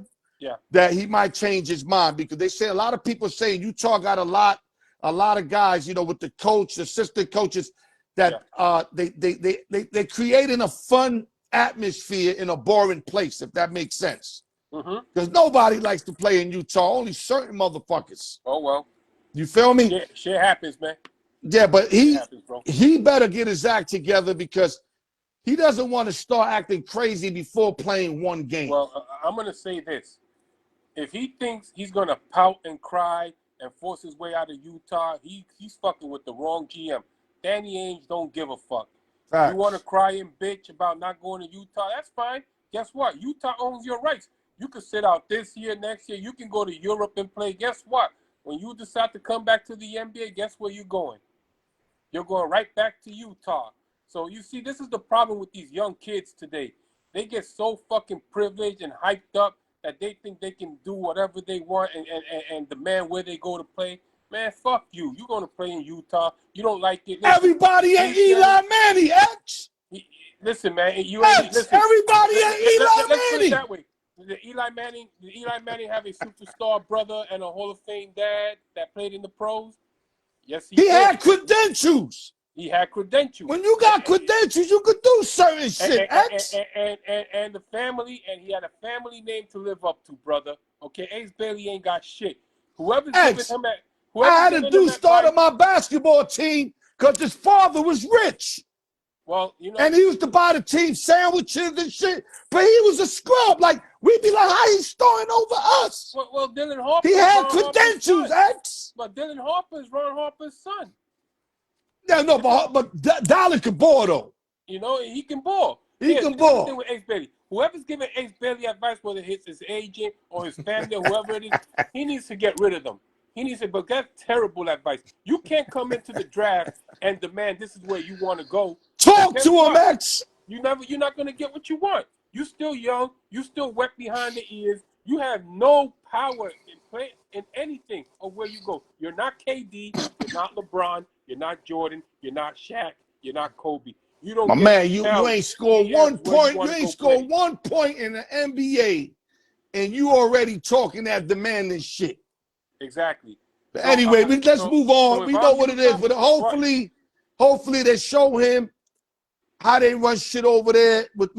that he might change his mind, because they say a lot of people saying Utah got a lot of guys, with the coach, assistant coaches, that they're creating a fun atmosphere in a boring place, if that makes sense. Because nobody likes to play in Utah, only certain motherfuckers. Oh, well. You feel me? Shit happens, man. Yeah, but he better get his act together, because he doesn't want to start acting crazy before playing one game. Well, I'm going to say this. If he thinks he's going to pout and cry and force his way out of Utah, he's fucking with the wrong GM. Danny Ainge don't give a fuck. Facts. You want to cry and bitch about not going to Utah, that's fine. Guess what? Utah owns your rights. You can sit out this year, next year. You can go to Europe and play. Guess what? When you decide to come back to the NBA, guess where you're going? You're going right back to Utah. So you see, this is the problem with these young kids today. They get so fucking privileged and hyped up that they think they can do whatever they want and demand where they go to play. Man, fuck you. You're going to play in Utah. You don't like it. Listen, everybody ain't Eli Manning, X. Listen, man. Everybody ain't Eli Let's put it Manning. that way. Did Eli Manning have a superstar brother and a Hall of Fame dad that played in the pros? Yes, he did. Had credentials. He had credentials. When you got credentials, you could do certain shit, X. And the family, and he had a family name to live up to, brother. Okay, Ace Bailey ain't got shit. Whoever's giving him that. I had a dude start on my basketball team because his father was rich. Well, and he used to buy the team sandwiches and shit. But he was a scrub. Like, we'd be like, how he starting over us? Well, Dylan Harper. He had credentials, X. But Dylan Harper is Ron Harper's son. Yeah, no, but Dollar can ball, though. He can ball. He can ball. The thing with Ace Bailey. Whoever's giving Ace Bailey advice, whether it's his agent or his family or whoever it is, he needs to get rid of them. He needs to, but that's terrible advice. You can't come into the draft and demand this is where you want to go. Talk to him, X. You're not going to get what you want. You're still young. You're still wet behind the ears. You have no power in anything of where you go. You're not KD. You're not LeBron. You're not Jordan. You're not Shaq. You're not Kobe. You don't. My man, you ain't scored 1 point. You ain't scored 1 point in the NBA, and you already talking that demanding shit. Exactly. But anyway, let's move on. We know what it is, but hopefully they show him how they run shit over there with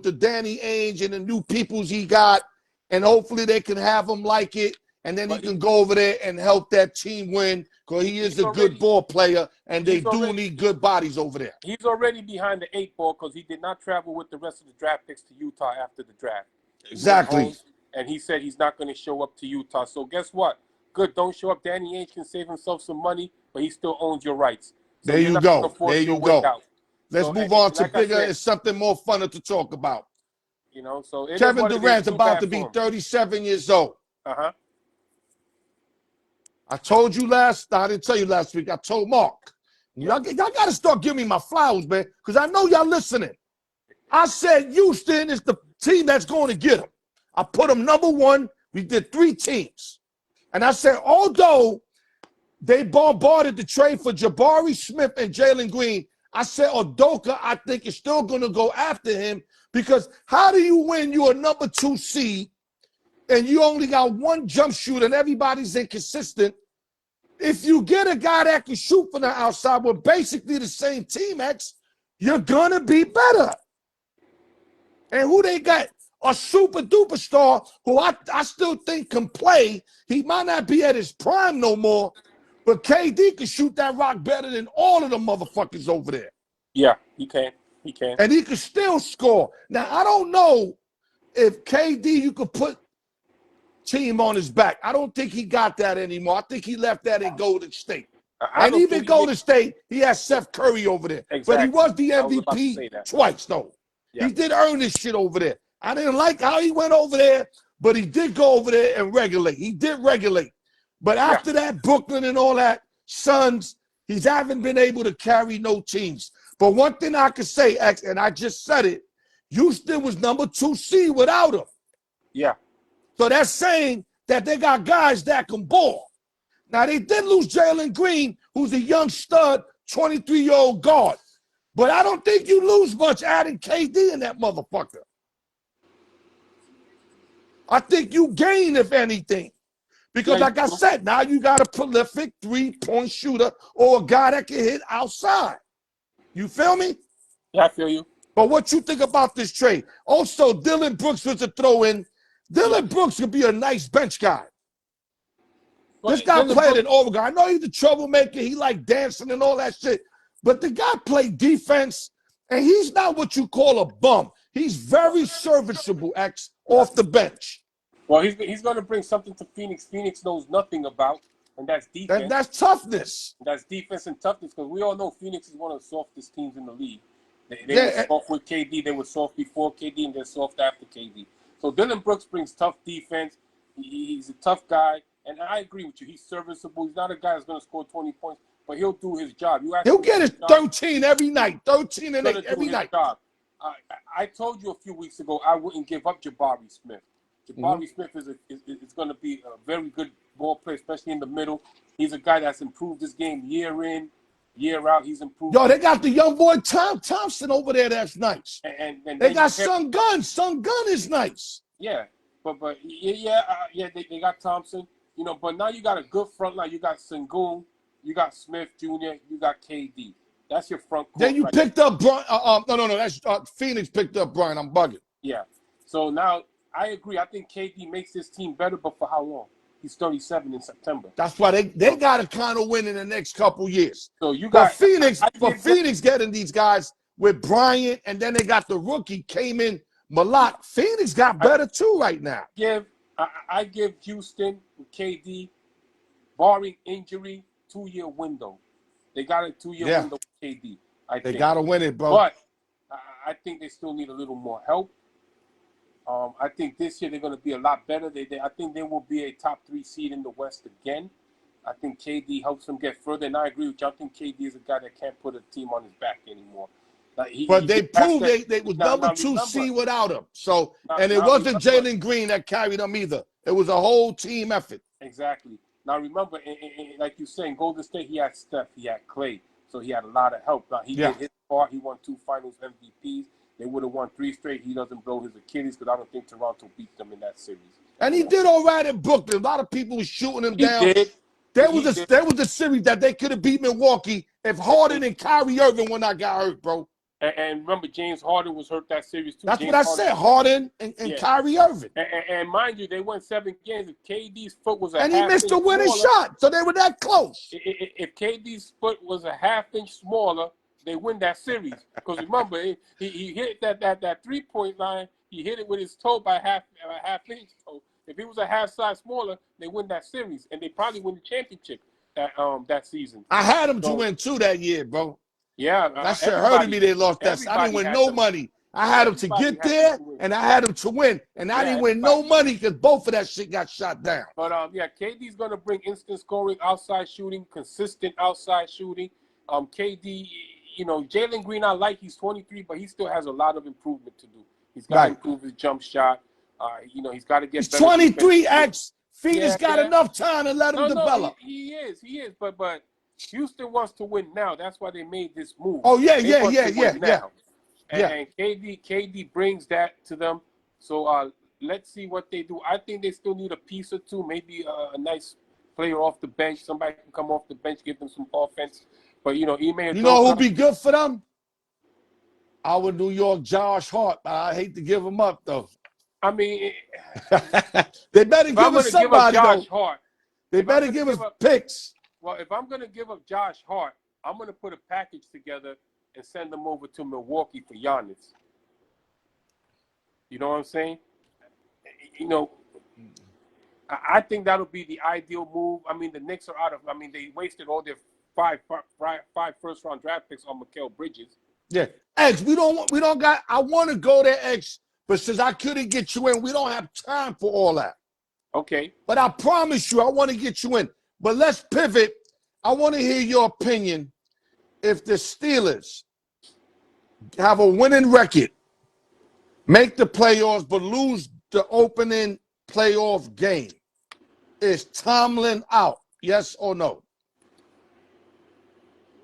the Danny Ainge and the new peoples he got, and hopefully they can have him like it, and then he can go over there and help that team win, because he is a good ball player, and they do need good bodies over there. He's already behind the 8 ball because he did not travel with the rest of the draft picks to Utah after the draft. Exactly. And he said he's not going to show up to Utah. So guess what? Good, don't show up. Danny Ainge can save himself some money, but he still owns your rights. So there you go. There you go. Let's move on to bigger and something more funner to talk about. So Kevin Durant's about to be 37 years old. Uh-huh. I told you I didn't tell you last week. I told Mark. Y'all got to start giving me my flowers, man, because I know y'all listening. I said Houston is the team that's going to get him. I put him number 1. We did 3 teams. And I said, although they bombarded the trade for Jabari Smith and Jalen Green, I said Udoka, I think, is still going to go after him, because how do you win? You're a number 2 seed, and you only got 1 jump shooter, and everybody's inconsistent. If you get a guy that can shoot from the outside with basically the same team, X, you're going to be better. And who they got? a super duper star who I still think can play. He might not be at his prime no more, but KD can shoot that rock better than all of the motherfuckers over there. Yeah, he can. He can. And he can still score. Now, I don't know if KD, you could put team on his back. I don't think he got that anymore. I think he left that in Golden State. And even Golden State, he has Seth Curry over there. Exactly. But he was the I was about to say MVP that. twice, though. Yeah. He did earn this shit over there. I didn't like how he went over there, but he did go over there and regulate. He did regulate. But after that, Brooklyn and all that, Suns, he haven't been able to carry no teams. But one thing I can say, X, and I just said it, Houston was number 2 seed without him. Yeah. So that's saying that they got guys that can ball. Now, they did lose Jalen Green, who's a young stud, 23-year-old guard. But I don't think you lose much adding KD in that motherfucker. I think you gain, if anything. Because like I said, now you got a prolific 3-point shooter or a guy that can hit outside. You feel me? Yeah, I feel you. But what you think about this trade? Also, Dylan Brooks was a throw-in. Dylan Brooks could be a nice bench guy. Well, this guy played in Oregon. I know he's a troublemaker. He like dancing and all that shit. But the guy played defense, and he's not what you call a bum. He's very serviceable, X, off the bench. Well, he's going to bring something to Phoenix. Phoenix knows nothing about, and that's defense. And that's toughness. That's defense and toughness, because we all know Phoenix is one of the softest teams in the league. They were soft with KD. They were soft before KD, and they're soft after KD. So Dylan Brooks brings tough defense. He's a tough guy, and I agree with you. He's serviceable. He's not a guy that's going to score 20 points, but he'll do his job. He'll get his 13 every night, 13 and 8 every night. I told you a few weeks ago I wouldn't give up Jabari Smith. Jabari Smith is going to be a very good ball player, especially in the middle. He's a guy that's improved his game year in, year out. He's improved. Yo, they got the young boy Thompson over there. That's nice. And they got Sun Gun. Sun Gun is nice. Yeah, but they got Thompson. You know, but now you got a good front line. You got Sengun, you got Smith Jr., you got KD. That's your front court. Then you picked up Brian. No. That's Phoenix picked up Brian. I'm bugging. Yeah. So now I agree. I think KD makes this team better, but for how long? He's 37 in September. That's why they got to kind of win in the next couple years. So you got Phoenix. Phoenix getting these guys with Bryant, and then they got the rookie came in Malak. Phoenix got better too right now. I give Houston with KD, barring injury, 2-year window. They got a 2-year window with KD. They got to win it, bro. But I think they still need a little more help. I think this year they're going to be a lot better. I think they will be a top 3 seed in the West again. I think KD helps them get further, and I agree with you. I think KD is a guy that can't put a team on his back anymore. But they proved they was number 2 seed without him. So, and it wasn't Jalen Green that carried them either. It was a whole team effort. Exactly. Now remember, like you saying, Golden State, he had Steph, he had Clay, so he had a lot of help. Now he did his part. He won 2 Finals MVPs. They would have won 3 straight. He doesn't blow his Achilles because I don't think Toronto beat them in that series. And he did all right in Brooklyn. A lot of people were shooting him down. There was a series that they could have beat Milwaukee if Harden and Kyrie Irving when I got hurt, bro. And remember, James Harden was hurt that series too. That's what I said, Harden and Kyrie Irving. And mind you, they won 7 games. If KD's foot was a and he missed a winning shot, so they were that close. If KD's foot was a half-inch smaller, they win that series. Because remember, he hit that 3-point line. He hit it with his toe by half inch. So if he was a half size smaller, they win that series, and they probably win the championship that season. I had them to win 2 that year, bro. Yeah, that shit hurted me. They lost that. I didn't win no money. I had them to get there, and I had them to win, and I didn't win no money because both of that shit got shot down. But KD's gonna bring instant scoring, outside shooting, consistent outside shooting. KD, you know, Jalen Green, I like. He's 23, but he still has a lot of improvement to do. He's got to improve his jump shot. You know, he's got to get. He's 23. X. Phoenix got enough time to let him develop. He is. But Houston wants to win now. That's why they made this move. Oh yeah. And KD brings that to them. So let's see what they do. I think they still need a piece or two, maybe a nice player off the bench. Somebody can come off the bench, give them some offense. But you know, you know who'd be good for them? Our New York Josh Hart. I hate to give him up though. I mean, They better if give I'm us going to give up somebody, Josh though. Hart, They better give us picks. Well, if I'm going to give up Josh Hart, I'm going to put a package together and send them over to Milwaukee for Giannis. You know what I'm saying? You know, I think that'll be the ideal move. I mean, the Knicks are out of. I mean, they wasted all their five first-round draft picks on Mikal Bridges. Yeah, X. We don't got. I want to go there, X, but since I couldn't get you in, we don't have time for all that. Okay. But I promise you, I want to get you in. But let's pivot. I want to hear your opinion. If the Steelers have a winning record, make the playoffs, but lose the opening playoff game, is Tomlin out? Yes or no?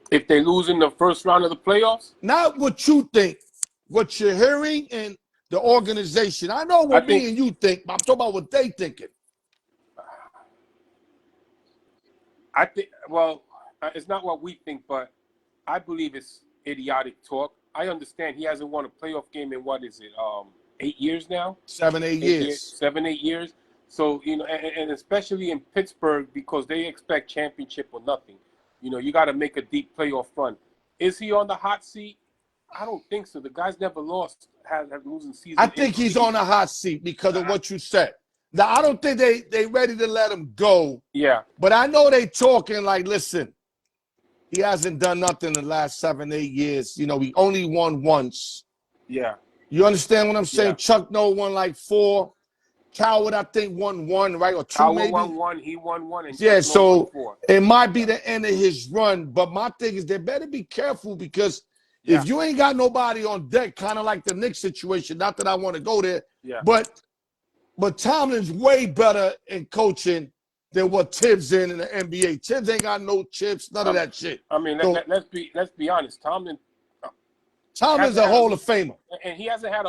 If they lose in the first round of the playoffs? Not what you think, what you're hearing and the organization. I know what me and you think, but I'm talking about what they thinking. I think, well, it's not what we think, but I believe it's idiotic talk. I understand he hasn't won a playoff game in, 8 years now? 7, 8 years. 7, 8 years. So, you know, and especially in Pittsburgh, because they expect championship or nothing. You know, you got to make a deep playoff run. Is he on the hot seat? I don't think so. The guy's never lost, have losing season. I think he's on the hot seat because of what you said. Now, I don't think they ready to let him go. Yeah. But I know they talking like, listen, he hasn't done nothing in the last 7, 8 years. You know, he only won once. Yeah. You understand what I'm saying? Yeah. Chuck Noll won like 4. Coward, I think, won 1, right? Or 2, Coward maybe? won 1. He won 1. And yeah, Chuck Noll won so 4. it might be the end of his run. But my thing is they better be careful because if you ain't got nobody on deck, kind of like the Knicks situation, not that I want to go there, but Tomlin's way better in coaching than what Tibbs in the NBA. Tibbs ain't got no chips, none of that shit. I mean, let's be honest. Tomlin's a Hall of Famer, and he hasn't had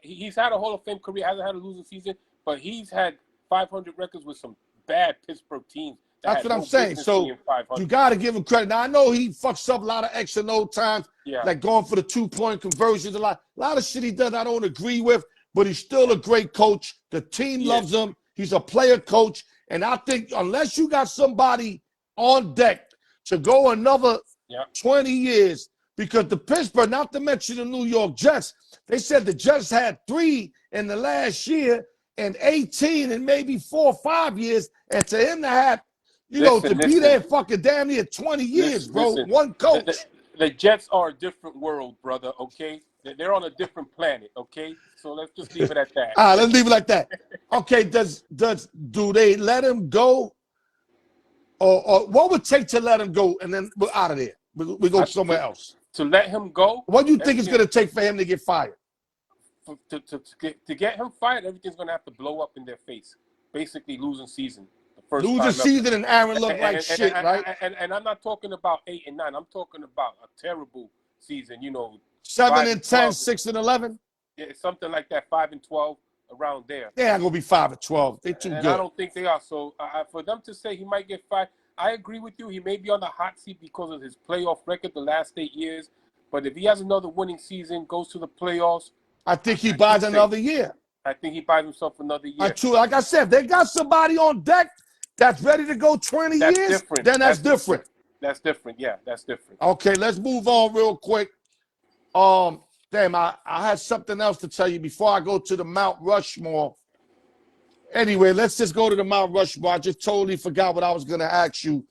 he's had a Hall of Fame career. Hasn't had a losing season, but he's had 500 records with some bad Pittsburgh teams. That's what I'm saying. So you got to give him credit. Now I know he fucks up a lot of X and O times, like going for the 2-point conversions. A lot of shit he does I don't agree with, but he's still a great coach. The team loves him. He's a player coach, and I think unless you got somebody on deck to go another 20 years. Because the Pittsburgh, not to mention the New York Jets, they said the Jets had 3 in the last year and 18 in maybe 4 or 5 years. And to him to have, to be there fucking damn near 20 years, bro. One coach. The Jets are a different world, brother, okay? They're on a different planet, okay? So let's just leave it at that. All right, let's leave it like that. Okay, do they let him go? Or what would it take to let him go and then we're out of there? We go somewhere else. To let him go? What do you think it's going to take for him to get fired? To get him fired, everything's going to have to blow up in their face. Basically, losing season. Losing season and Aaron looked like shit, right? And I'm not talking about 8 and 9. I'm talking about a terrible season, 7 and 10, 6 and 11? Yeah, something like that, 5 and 12, around there. They're not going to be 5 and 12. They're too good. I don't think they are. So for them to say he might get fired, I agree with you. He may be on the hot seat because of his playoff record the last 8 years. But if he has another winning season, goes to the playoffs, I think he buys another year. I think he buys himself another year. Like I said, if they got somebody on deck that's ready to go 20 years, then that's different. That's different. Yeah, that's different. Okay, let's move on real quick. Damn, I had something else to tell you before I go to the Mount Rushmore. Anyway, let's just go to the Mount Rushmore. I just totally forgot what I was going to ask you.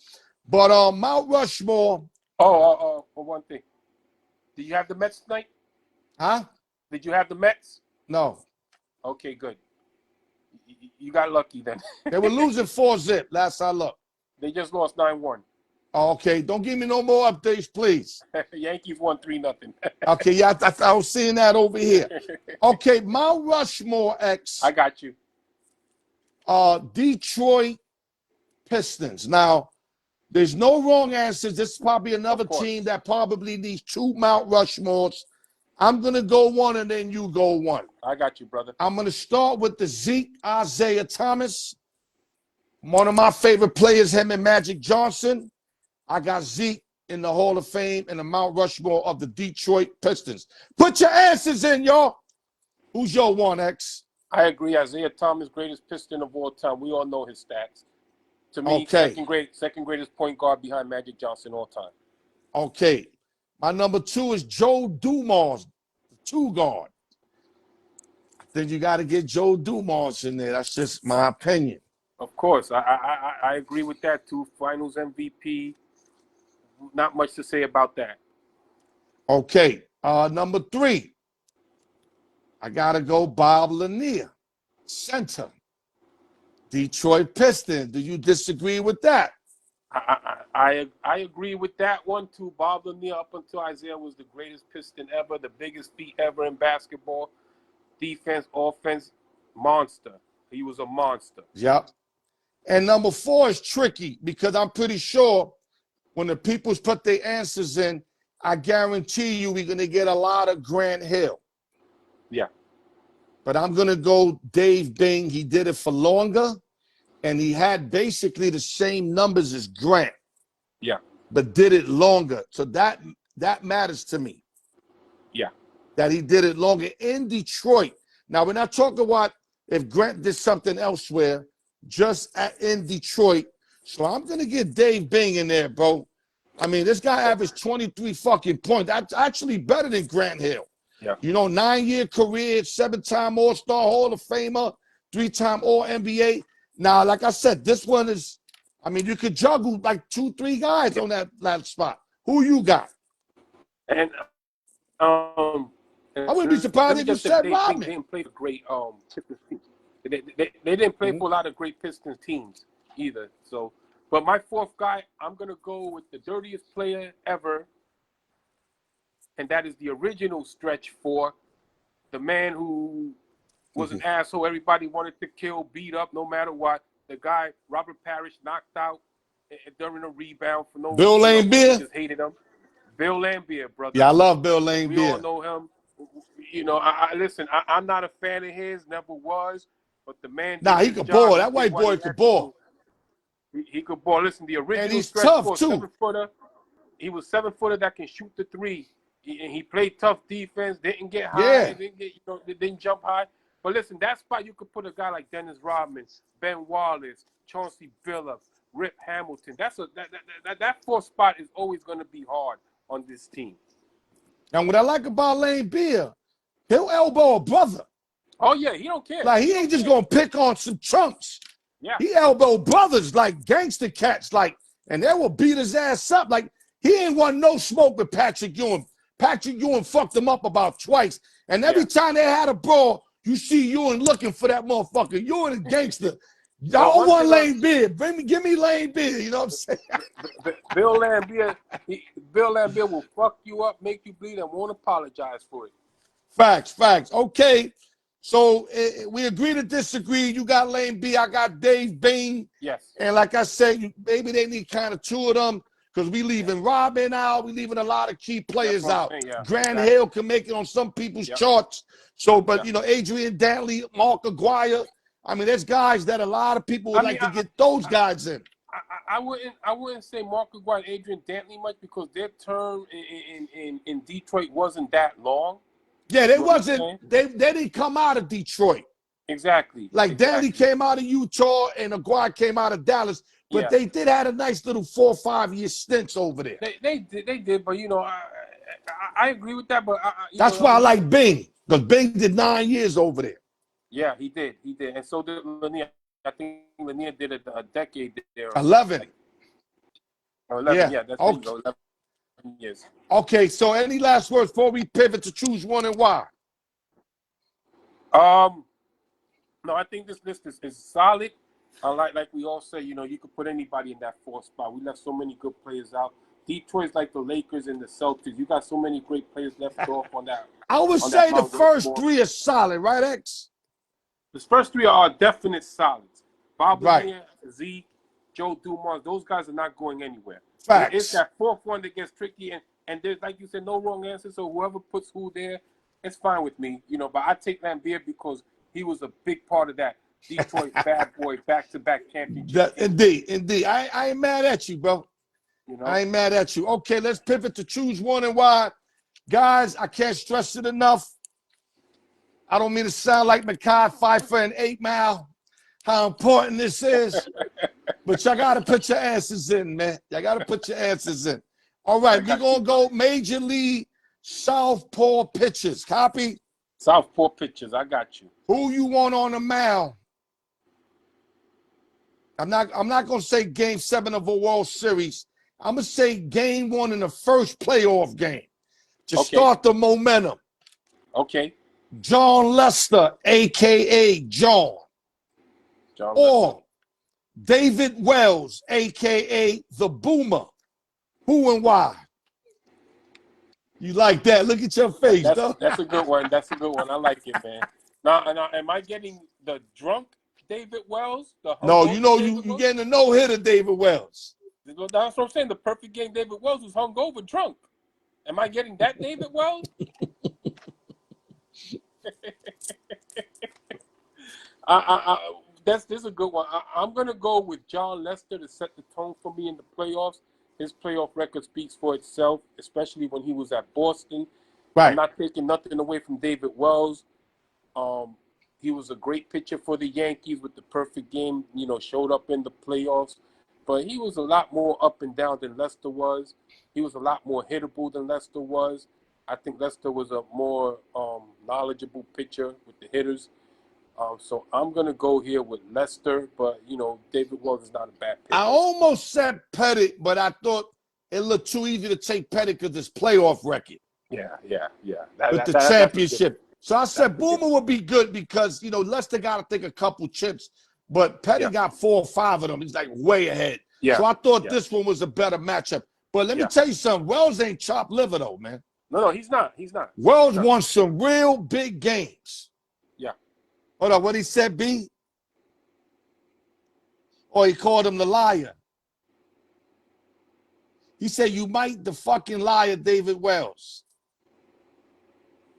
But Mount Rushmore. For one thing. Did you have the Mets tonight? Huh? Did you have the Mets? No. Okay, good. You got lucky then. They were losing 4-0 last I looked. They just lost 9-1. Okay, don't give me no more updates, please. Yankees won 3-0. Okay, yeah, I was seeing that over here. Okay, Mount Rushmore, X. I got you. Detroit Pistons. Now, there's no wrong answers. This is probably another team that probably needs 2 Mount Rushmores. I'm going to go one and then you go one. I got you, brother. I'm going to start with the Zeke Isaiah Thomas. One of my favorite players, him and Magic Johnson. I got Zeke in the Hall of Fame and the Mount Rushmore of the Detroit Pistons. Put your answers in, y'all. Who's your one, X? I agree. Isaiah Thomas, greatest Piston of all time. We all know his stats. To me, Okay. second greatest point guard behind Magic Johnson all time. Okay. My number 2 is Joe Dumars, the 2 guard. I think you got to get Joe Dumars in there. That's just my opinion. Of course, I agree with that too. Finals MVP. Not much to say about that. Okay. Number 3, I got to go Bob Lanier, center, Detroit Pistons. Do you disagree with that? I agree with that one too. Bob Lanier, up until Isaiah, was the greatest Piston ever, the biggest feat ever in basketball. Defense, offense, monster. He was a monster. Yep. And number 4 is tricky because I'm pretty sure when the peoples put their answers in, I guarantee you we're going to get a lot of Grant Hill. Yeah. But I'm going to go Dave Bing. He did it for longer, and he had basically the same numbers as Grant. Yeah. But did it longer. So that matters to me. Yeah. That he did it longer in Detroit. Now, we're not talking about if Grant did something elsewhere, just in Detroit. So I'm going to get Dave Bing in there, bro. I mean, this guy averaged 23 fucking points. That's actually better than Grant Hill. Yeah. You know, 9-year career, 7-time All-Star, Hall of Famer, 3-time All-NBA. Now, like I said, this one is, I mean, you could juggle like 2-3 guys on that spot. Who you got? And I wouldn't be surprised if you said Rodman. They didn't play for great Pistons teams. They didn't play for a lot of great Pistons teams either. So, but my 4th guy, I'm gonna go with the dirtiest player ever, and that is the original Stretch 4, the man who was an asshole. Everybody wanted to kill, beat up, no matter what. The guy Robert Parrish knocked out during a rebound for no reason. Bill Laimbeer? Just hated him. Bill Laimbeer, brother. Yeah, I love Bill Laimbeer. We all know him. You know, listen, I'm not a fan of his, never was, but the man. Nah, he could ball. That white boy could ball. He could ball. Listen, the original and he's Stretch tough, 4, too. 7-footer. He was 7-footer that can shoot the 3. And he played tough defense, didn't get high, didn't jump high. But listen, that spot you could put a guy like Dennis Rodman, Ben Wallace, Chauncey Billups, Rip Hamilton. That 4th spot is always going to be hard on this team. Now, what I like about Laimbeer, he'll elbow a brother. Oh yeah, he don't care. Like he ain't just gonna pick on some chumps. Yeah. He elbow brothers like gangster cats, like, and they will beat his ass up. Like he ain't want no smoke with Patrick Ewing. Patrick Ewing fucked him up about twice. And every time they had a brawl, you see Ewing looking for that motherfucker. Ewing a gangster. Y'all want Laimbeer. Give me Laimbeer. You know what I'm saying? Bill Laimbeer will fuck you up, make you bleed, and won't apologize for it. Facts. Okay. So we agree to disagree. You got Laimbeer. I got Dave Bing. Yes. And like I said, maybe they need kind of 2 of them because we leaving Robin out. We leaving a lot of key players out. Grant Hill can make it on some people's charts. So, but, you know, Adrian Dantley, Mark Aguirre. I mean, there's guys that a lot of people would like to get those guys in. I wouldn't say Mark Aguirre and Adrian Dantley much because their term in Detroit wasn't that long. Yeah, they wasn't. They didn't come out of Detroit. Exactly. Like Dantley came out of Utah and Aguirre came out of Dallas, but they did have a nice little 4 or 5 year stints over there. They did, but you know, I agree with that. But that's why I like Bing because Bing did 9 years over there. Yeah, he did, and so did Lanier. I think Lanier did a decade there. 11. Or 11, yeah, that's okay. 11 years. Okay, so any last words before we pivot to choose one and why? No, I think this list is solid. Like we all say, you know, you could put anybody in that 4th spot. We left so many good players out. Detroit's like the Lakers and the Celtics. You got so many great players left off on that. I would say the first 3 are solid, right, X? The first 3 are definite solids. Bob Lanier, Zeke, Joe Dumars, those guys are not going anywhere. Facts. It's that 4th one that gets tricky, and there's, like you said, no wrong answer. So whoever puts who there, it's fine with me, you know. But I take Laimbeer because he was a big part of that Detroit bad boy back-to-back championship. Indeed. I ain't mad at you, bro. You know? I ain't mad at you. Okay, let's pivot to choose one and why. Guys, I can't stress it enough. I don't mean to sound like Mekhi Phifer and 8 Mile, how important this is, but y'all got to put your answers in, man. Y'all got to put your answers in. All right, we're going to go Major League Southpaw pitchers. Copy? Southpaw pitchers, I got you. Who you want on the mound? I'm not going to say Game 7 of a World Series. I'm going to say Game 1 in the first playoff game to start the momentum. Okay. John Lester, a.k.a. John. Or David Wells, a.k.a. The Boomer. Who and why? You like that? Look at your face, though. That's a good one. That's a good one. I like it, man. Now, am I getting the drunk David Wells? No, you know you getting a no-hitter David Wells. That's what I'm saying. The perfect game David Wells was hungover drunk. Am I getting that David Wells? This is a good one. I'm gonna go with John Lester to set the tone for me in the playoffs. His playoff record speaks for itself, especially when he was at Boston. Right. I'm not taking nothing away from David Wells. He was a great pitcher for the Yankees with the perfect game. Showed up in the playoffs, but he was a lot more up and down than Lester was. He was a lot more hittable than Lester was. I think Lester was a more knowledgeable pitcher with the hitters. So I'm going to go here with Lester, but, David Wells is not a bad pitcher. I almost said Pettit, but I thought it looked too easy to take Pettit because it's playoff record. Yeah. With the championship. So I said Boomer would be good because, Lester got to take a couple chips, but Pettit got 4 or 5 of them. He's like way ahead. Yeah. So I thought this one was a better matchup. But let me tell you something. Wells ain't chopped liver, though, man. No, he's not. Wells won some real big games. Yeah. Hold on, what he said, B? Or he called him the liar. He said, you might the fucking liar, David Wells.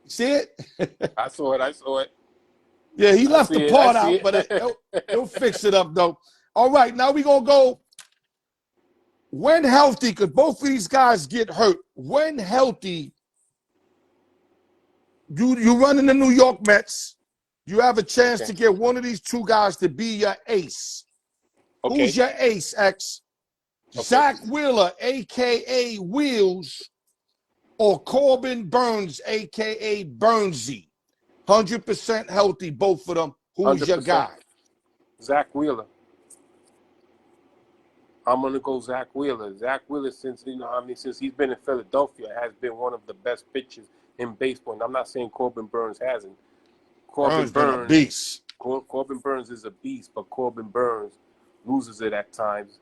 See it? I saw it. Yeah, he left the part out, but he'll fix it up, though. All right, now we're going to go when healthy, because both of these guys get hurt. When healthy, you run in the New York Mets, you have a chance to get one of these two guys to be your ace. Okay. Who's your ace, X? Okay. Zach Wheeler, a.k.a. Wheels, or Corbin Burns, a.k.a. Burnsy. 100% healthy, both of them. Who's 100%. Your guy? Zach Wheeler. I'm going to go Zach Wheeler. Zach Wheeler, since he's been in Philadelphia, has been one of the best pitchers in baseball. And I'm not saying Corbin Burns hasn't. Corbin Burns, a beast. Corbin Burns is a beast, but Corbin Burns loses it at times.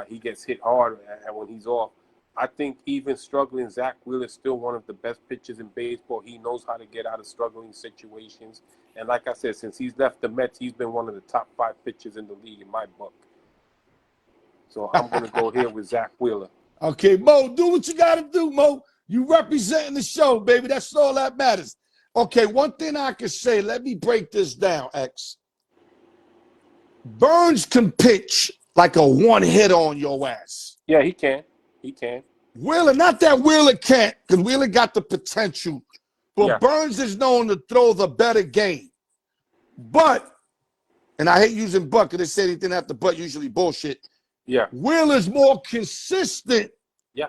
He gets hit hard when he's off. I think even struggling, Zach Wheeler is still one of the best pitchers in baseball. He knows how to get out of struggling situations. And like I said, since he's left the Mets, he's been one of the top 5 pitchers in the league in my book. So I'm going to go here with Zach Wheeler. Okay, Mo, do what you got to do, Mo. You representing the show, baby. That's all that matters. Okay, one thing I can say, let me break this down, X. Burns can pitch like a one-hit on your ass. Yeah, he can. Wheeler, not that Wheeler can't, because Wheeler got the potential. But Burns is known to throw the better game. But, and I hate using but, because they say anything after but, usually bullshit. Yeah. Wheeler's more consistent. Yeah.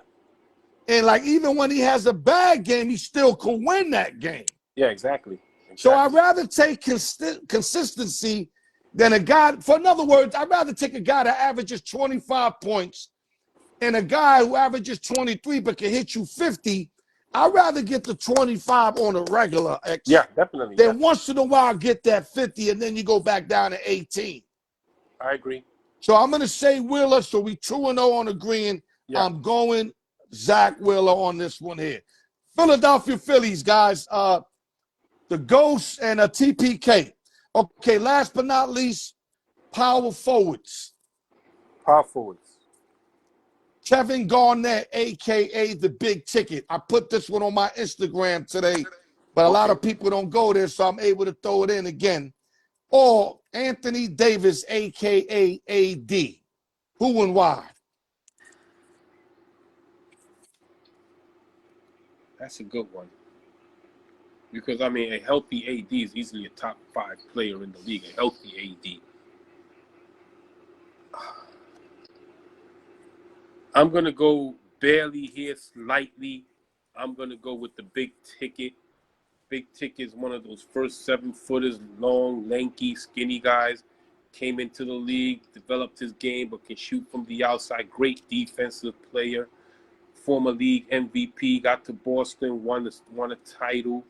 And like even when he has a bad game, he still can win that game. Yeah, exactly. So I'd rather take consistency than a guy. In other words, I'd rather take a guy that averages 25 points and a guy who averages 23 but can hit you 50. I'd rather get the 25 on a regular X. Yeah, definitely. Then once in a while get that 50 and then you go back down to 18. I agree. So I'm going to say Wheeler, so we 2-0 on agreeing. Yeah. I'm going Zach Wheeler on this one here. Philadelphia Phillies, guys. The Ghosts and a TPK. Okay, last but not least, power forwards. Power forwards. Kevin Garnett, a.k.a. the Big Ticket. I put this one on my Instagram today, but a lot of people don't go there, so I'm able to throw it in again. Or Anthony Davis, a.k.a. A.D. Who and why? That's a good one. Because, I mean, a healthy AD is easily a top 5 player in the league. A healthy AD. I'm going to go barely here, slightly. I'm going to go with the big ticket. Big ticket is one of those first 7-footers, long, lanky, skinny guys. Came into the league, developed his game, but can shoot from the outside. Great defensive player. Former league MVP. Got to Boston, won a title.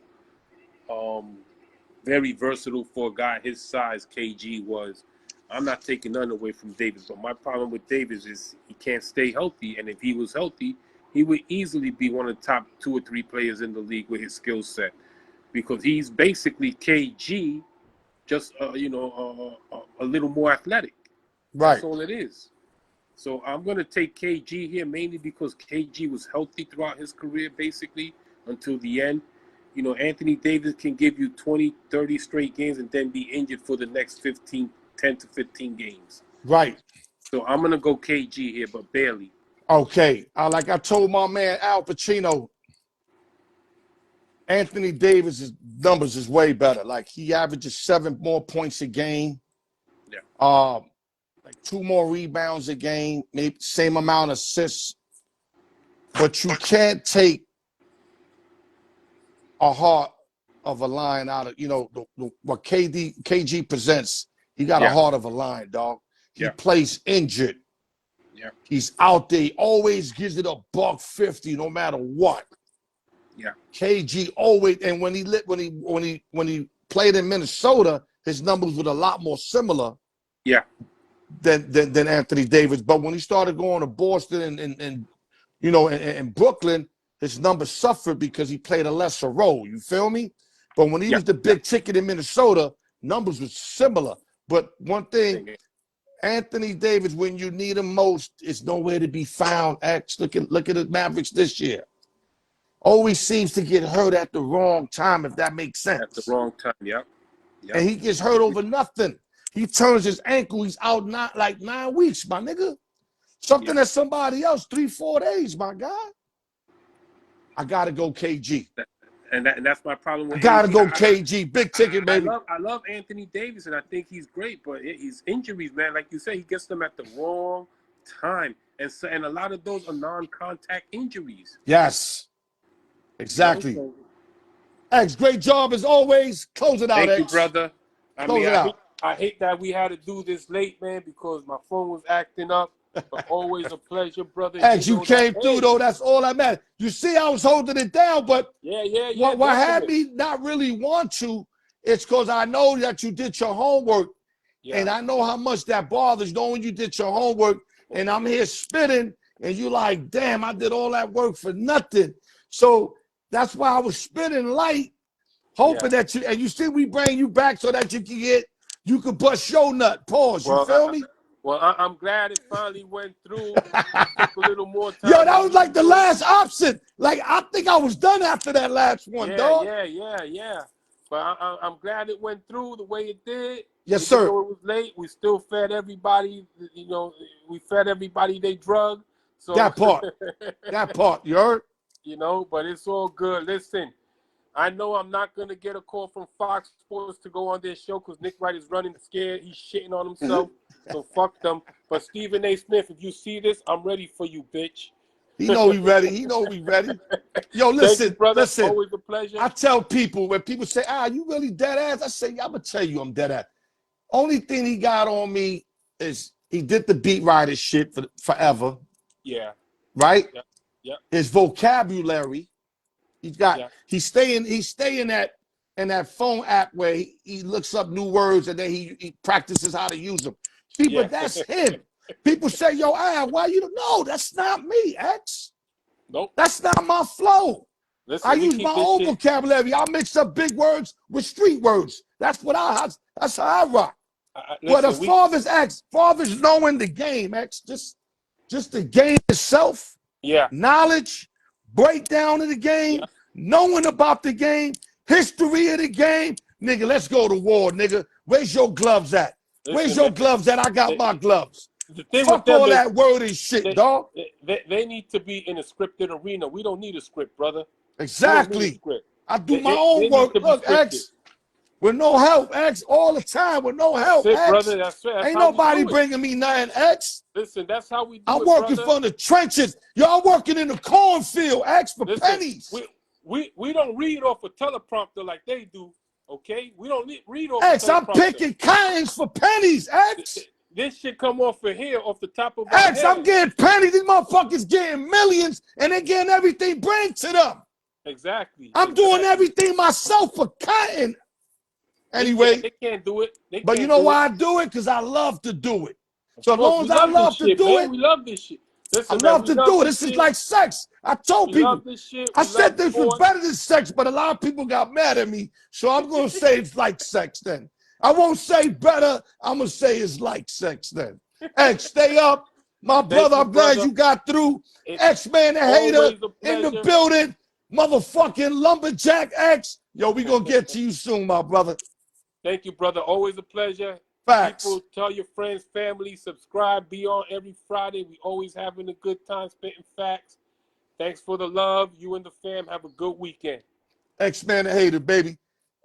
Very versatile for a guy his size, KG was. I'm not taking none away from Davis, but my problem with Davis is he can't stay healthy. And if he was healthy, he would easily be one of the top 2 or 3 players in the league with his skill set, because he's basically KG, just a little more athletic. Right. That's all it is. So I'm going to take KG here mainly because KG was healthy throughout his career, basically until the end. You know, Anthony Davis can give you 20, 30 straight games and then be injured for the next 10 to 15 games. Right. So I'm going to go KG here, but barely. Okay. Like I told my man Al Pacino, Anthony Davis' numbers is way better. Like he averages 7 more points a game. Yeah. Like 2 more rebounds a game, maybe same amount of assists. But you can't take a heart of a lion out of, what KG presents. He got a heart of a lion, dog. He plays injured. Yeah. He's out there. He always gives it $150 no matter what. Yeah. KG always, and when he played in Minnesota, his numbers were a lot more similar. Yeah. Than Anthony Davis. But when he started going to Boston and Brooklyn, his numbers suffered because he played a lesser role. You feel me? But when he was the big ticket in Minnesota, numbers were similar. But one thing, Anthony Davis, when you need him most, is nowhere to be found. Look at the Mavericks this year. Always seems to get hurt at the wrong time, if that makes sense. At the wrong time, yeah. And he gets hurt over nothing. He turns his ankle, he's out 9 weeks, my nigga. Something that somebody else, 3-4 days, my guy. I gotta go KG. And that's my problem with I gotta go KG. Big ticket, baby. I love Anthony Davis, and I think he's great, but his injuries, man, like you said, he gets them at the wrong time. And a lot of those are non-contact injuries. Yes. Exactly. X, great job as always. Close it out, Thank X. you, brother. Close it out. I hate that we had to do this late, man, because my phone was acting up. But always a pleasure, brother. X, you came through, though. That's all that matters. You see, I was holding it down, but what had me not really want to, it's because I know that you did your homework, and I know how much that bothers knowing you did your homework, and I'm here spitting, and you like, damn, I did all that work for nothing. So that's why I was spitting light, hoping that you see we bring you back so that you can bust your nut. Pause. You feel me? Well, I'm glad it finally went through. It took a little more time. Yo, that was like the last option. Like, I think I was done after that last one, dog. Yeah. But I'm glad it went through the way it did. Yes, sir. Even though it was late, we still fed everybody, we fed everybody they drug. So that part, you heard? But it's all good. Listen, I know I'm not going to get a call from Fox Sports to go on their show because Nick Wright is running scared. He's shitting on himself. So fuck them. But Stephen A. Smith, if you see this, I'm ready for you, bitch. He know we ready. Yo, listen, Thank you, brother. listen. Always a pleasure. I tell people, when people say, you really dead ass? I say, I'm going to tell you I'm dead ass. Only thing he got on me is he did the beat writer shit for forever. Yeah. Right? Yeah. His vocabulary. He's staying in that phone app where he looks up new words and then he practices how to use them. See, but that's him. People say, yo, why you don't know? That's not me, X. Nope. That's not my flow. Listen, I use my own vocabulary. I mix up big words with street words. That's how I rock. But as father's knowing the game, X, just the game itself. Yeah. Knowledge, breakdown of the game, knowing about the game, history of the game. Nigga, let's go to war, nigga. Where's your gloves at? Where's your gloves at? I got my gloves. The thing Fuck with them all that word and shit, dog. They need to be in a scripted arena. We don't need a script, brother. Exactly. I do my own need work. to be Look, scripted. X, with no help, X, all the time with no help, That's it, X. brother. That's it. That's Ain't how nobody we do it. bringing me nothing, X. Listen, that's how we do I'm it, working brother. from the trenches. Y'all working in the cornfield, X, for Listen, pennies. We don't read off a teleprompter like they do, okay? We don't read off X, a I'm teleprompter. picking cottons for pennies, X. This shit come off of here, off the top of our X, I'm head. getting pennies. These motherfuckers getting millions, and they getting everything bring to them. Exactly. I'm doing everything myself for cotton. Anyway, they can't do it. but you know why I do it? Because I love to do it. So as long as I love to do it, we love this shit. I Listen, love to do it. This is like sex. I told people. Love this shit. I said this was better than sex, but a lot of people got mad at me. So I'm going to say it's like sex then. I won't say better. I'm going to say it's like sex then. X, stay up. My brother, I'm glad you got through. X-Man the hater in the building. Motherfucking lumberjack X. Yo, we going to get to you soon, my brother. Thank you, brother. Always a pleasure. Facts. People, tell your friends, family, subscribe. Be on every Friday. We always having a good time spitting facts. Thanks for the love. You and the fam have a good weekend. X-Man the hater, baby.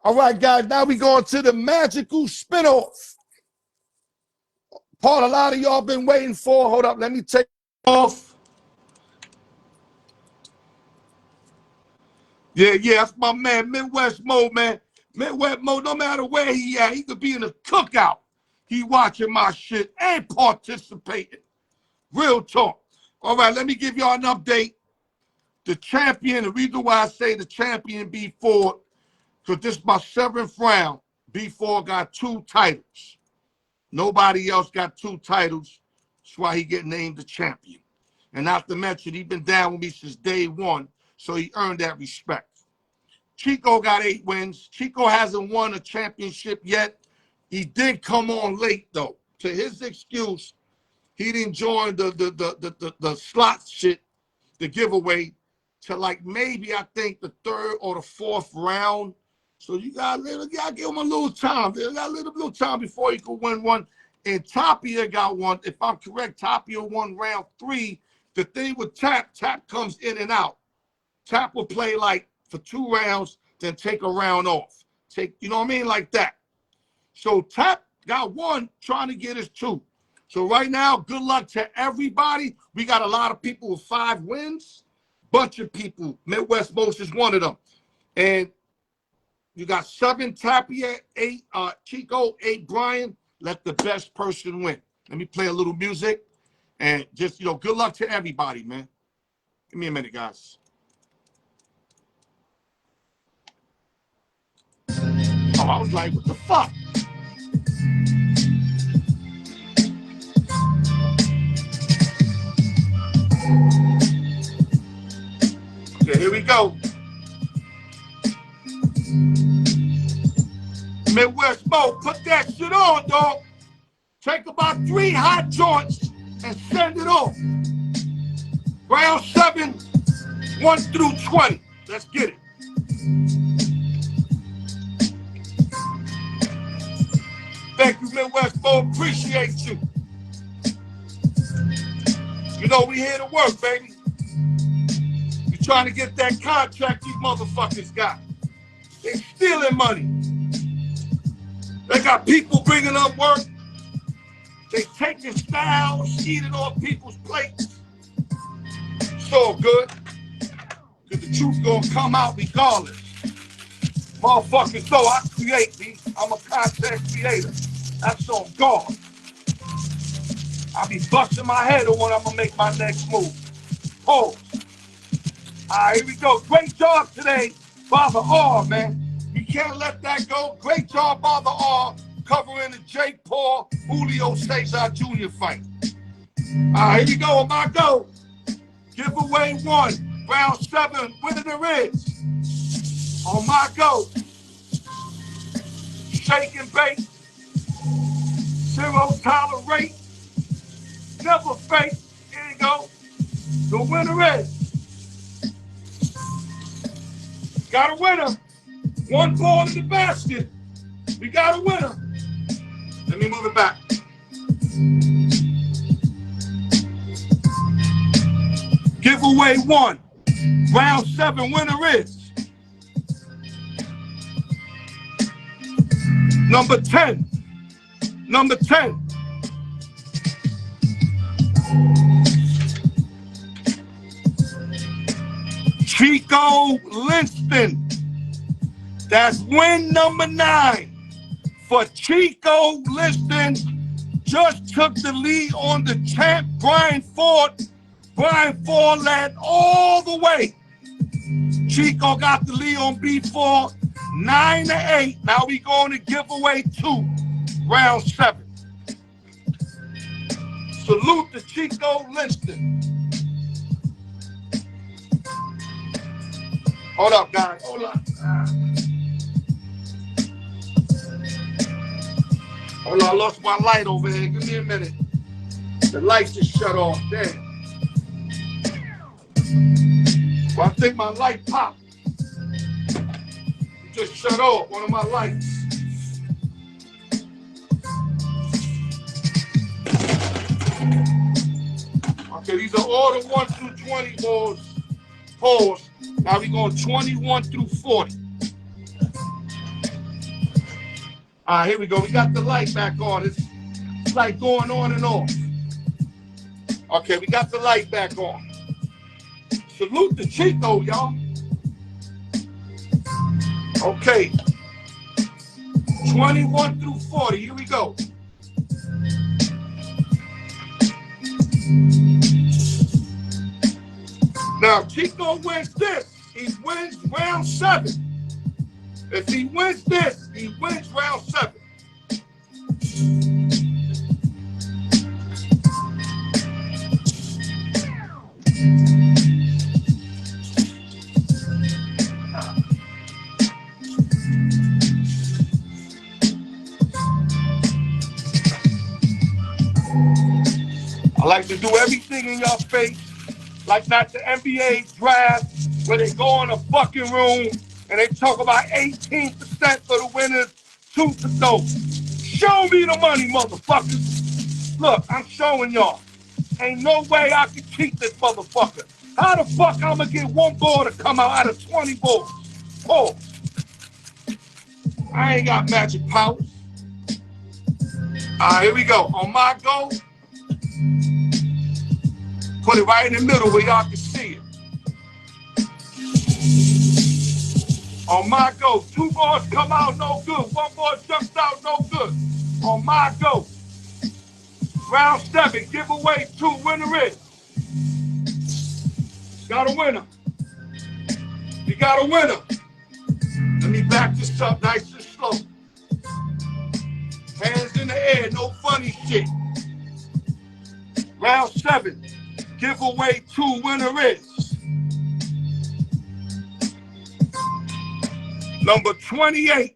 All right, guys. Now we going to the magical spinoff. Part a lot of y'all been waiting for. Hold up. Let me take off. Yeah, that's my man, Midwest Mo, man. Midwest Mo, no matter where he at, he could be in a cookout. He watching my shit and participating. Real talk. All right, let me give y'all an update. The champion, the reason why I say the champion B4, because this is my 7th round. B4 got 2 titles. Nobody else got 2 titles. That's why he get named the champion. And not to mention, he been down with me since day 1, so he earned that respect. Chico got 8 wins. Chico hasn't won a championship yet. He did come on late, though. To his excuse, he didn't join the slot shit, the giveaway, to like maybe, I think, the 3rd or the 4th round. So you gotta give him a little time. You got a little time before he could win one. And Tapia got one. If I'm correct, Tapia won round 3. The thing with Tap comes in and out. Tap will play like for 2 rounds, then take a round off. You know what I mean? Like that. So Tap got 1, trying to get his 2. So right now, good luck to everybody. We got a lot of people with 5 wins. Bunch of people. Midwest Most is one of them. And you got 7 Tapia, 8 Chico, 8 Brian. Let the best person win. Let me play a little music. And just, good luck to everybody, man. Give me a minute, guys. Oh, I was like, what the fuck? Okay, here we go. Midwest Mo, put that shit on, dog. Take about 3 hot joints and send it off. Round 7, 1 through 20. Let's get it. Thank you, Midwest Mo. Appreciate you. We here to work, baby. We trying to get that contract these motherfuckers got. They stealing money. They got people bringing up work. They taking styles, eating off people's plates. It's all good. Because the truth gonna come out regardless. Motherfuckers, so I create these. I'm a content creator. That's on God. I be busting my head on when I'm gonna make my next move. Pause. All right, here we go. Great job today, Father R, man. You can't let that go. Great job, Father R, covering the Jake Paul, Julio Cesar Jr. fight. All right, here we go. On my go. Giveaway 1, round 7, winner is. On my go. Shake and bake. 0 tolerate. Never fake. Here you go. The winner is. Got a winner. 1 ball in the basket. We got a winner. Let me move it back. Giveaway 1. Round 7 winner is. Number 10. Number 10. Chico Linston. That's win number 9 for Chico Linston. Just took the lead on the champ, Brian Ford. Brian Ford led all the way. Chico got the lead on B4, 9-8. Now we going to give away 2, round 7. Salute to Chico Linston. Hold up, guys. Hold up. Hold on, I lost my light over here. Give me a minute. The lights just shut off. Damn. Well, I think my light popped. It just shut off one of my lights. Okay, these are all the 1 through 20 balls. Pause. Now we're going 21 through 40. All right, here we go. We got the light back on. It's like going on and off. Okay, we got the light back on. Salute to Chico, y'all. Okay. 21 through 40. Here we go. Now, Chico wins this. He wins round 7. If he wins this, he wins round 7. I like to do everything in your face, like not the NBA draft, where they go in a fucking room and they talk about 18% for the winners, 2 to go. Show me the money, motherfuckers. Look, I'm showing y'all. Ain't no way I can cheat this motherfucker. How the fuck I'm gonna get 1 ball to come out of 20 balls? Oh, I ain't got magic powers. All right, here we go. On my go, put it right in the middle where y'all can see it. On my go, 2 balls come out, no good. 1 ball jumps out, no good. On my go, round 7, give away 2, winner is. Got a winner. You got a winner. Let me back this up nice and slow. Hands in the air, no funny shit. Round 7, give away 2, winner is. Number 28.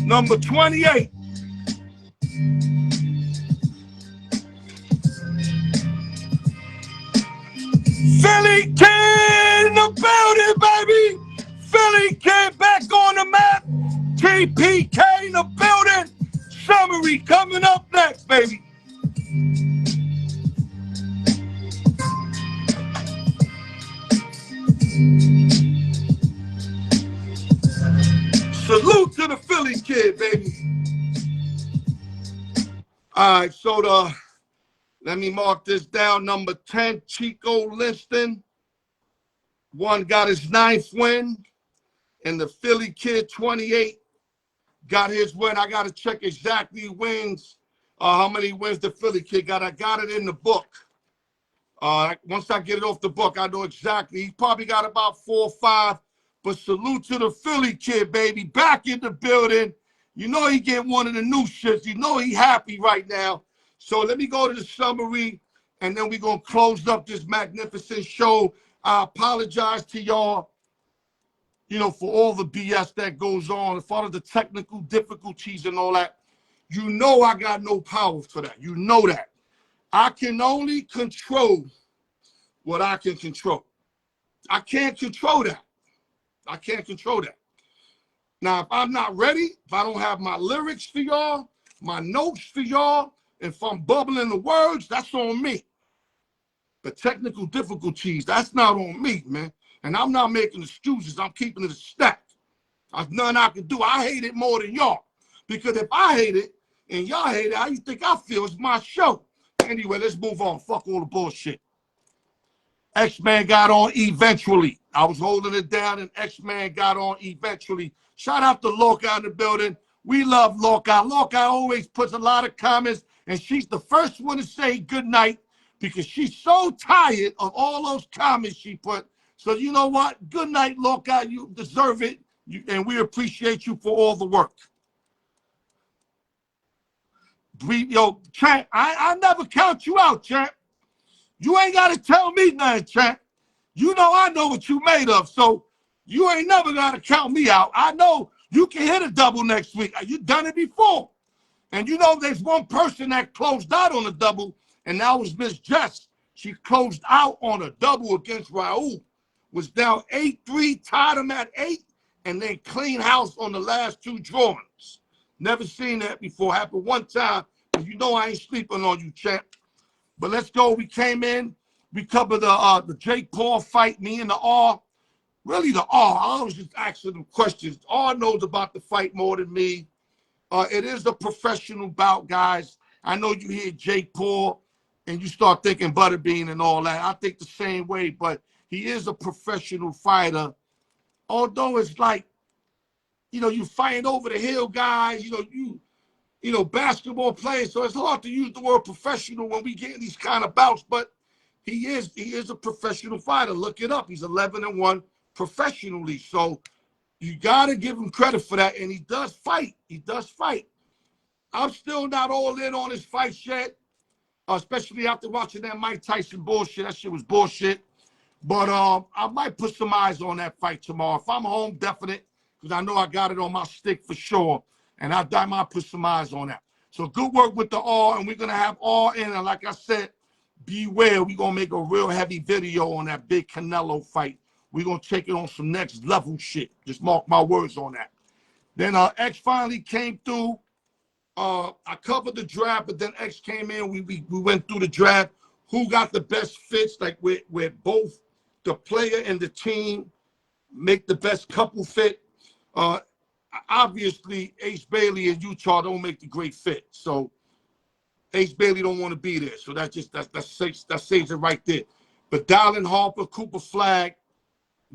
Number 28. Philly Kid in the building, baby. Philly Kid back on the map. TPK in the building. Summary coming up next, baby. Salute to the Philly Kid, baby. All right, so let me mark this down. Number 10, Chico Linston. Got his 9th win. And the Philly Kid, 28, got his win. I got to check exactly wins, how many wins the Philly Kid got. I got it in the book. Once I get it off the book, I know exactly. He probably got about 4 or 5. But salute to the Philly Kid, baby. Back in the building. You know he get one of the new shits. You know he happy right now. So let me go to the summary, and then we're going to close up this magnificent show. I apologize to y'all, for all the BS that goes on, as far as the technical difficulties and all that. You know I got no power for that. You know that. I can only control what I can control. I can't control that. I can't control that. Now, if I'm not ready, if I don't have my lyrics for y'all, my notes for y'all, if I'm bubbling the words, that's on me. The technical difficulties, that's not on me, man. And I'm not making excuses. I'm keeping it a stack. There's nothing I can do. I hate it more than y'all. Because if I hate it and y'all hate it, how you think I feel? It's my show. Anyway, let's move on. Fuck all the bullshit. X-Man got on eventually. I was holding it down, and X-Man got on eventually. Shout out to Lorca in the building. We love Lorca. Lorca always puts a lot of comments, and she's the first one to say good night because she's so tired of all those comments she put. So you know what? Good night, Lorca. You deserve it, and we appreciate you for all the work. Yo, champ, I never count you out, champ. You ain't got to tell me nothing, champ. You know I know what you made of, so you ain't never got to count me out. I know you can hit a double next week. You done it before. And you know there's one person that closed out on a double, and that was Miss Jess. She closed out on a double against Raul. Was down 8-3, tied him at 8, and then clean house on the last 2 drawings. Never seen that before. Happened one time, but you know I ain't sleeping on you, champ. But let's go. We came in. We covered the Jake Paul fight, me and the R. Really the R. I was just asking them questions. R knows about the fight more than me. It is a professional bout, guys. I know you hear Jake Paul and you start thinking Butterbean and all that. I think the same way, but he is a professional fighter. Although it's like, you know, you fighting over the hill guys, you know, basketball players. So it's hard to use the word professional when we get in these kind of bouts, but he is a professional fighter. Look it up. He's 11-1 professionally. So you got to give him credit for that. And he does fight. He does fight. I'm still not all in on his fight yet, especially after watching that Mike Tyson bullshit. That shit was bullshit. But I might put some eyes on that fight tomorrow. If I'm home, definite, because I know I got it on my stick for sure. And I might put some eyes on that. So good work with the R, and we're going to have R in. And like I said, beware. We're going to make a real heavy video on that big Canelo fight. We're going to take it on some next level shit. Just mark my words on that. Then X finally came through. I covered the draft, but then X came in. We went through the draft. Who got the best fits, like where both the player and the team make the best couple fit. Obviously, Ace Bailey and Utah don't make the great fit. So Ace Bailey don't want to be there. So that saves it right there. But Dallin Harper, Cooper Flagg,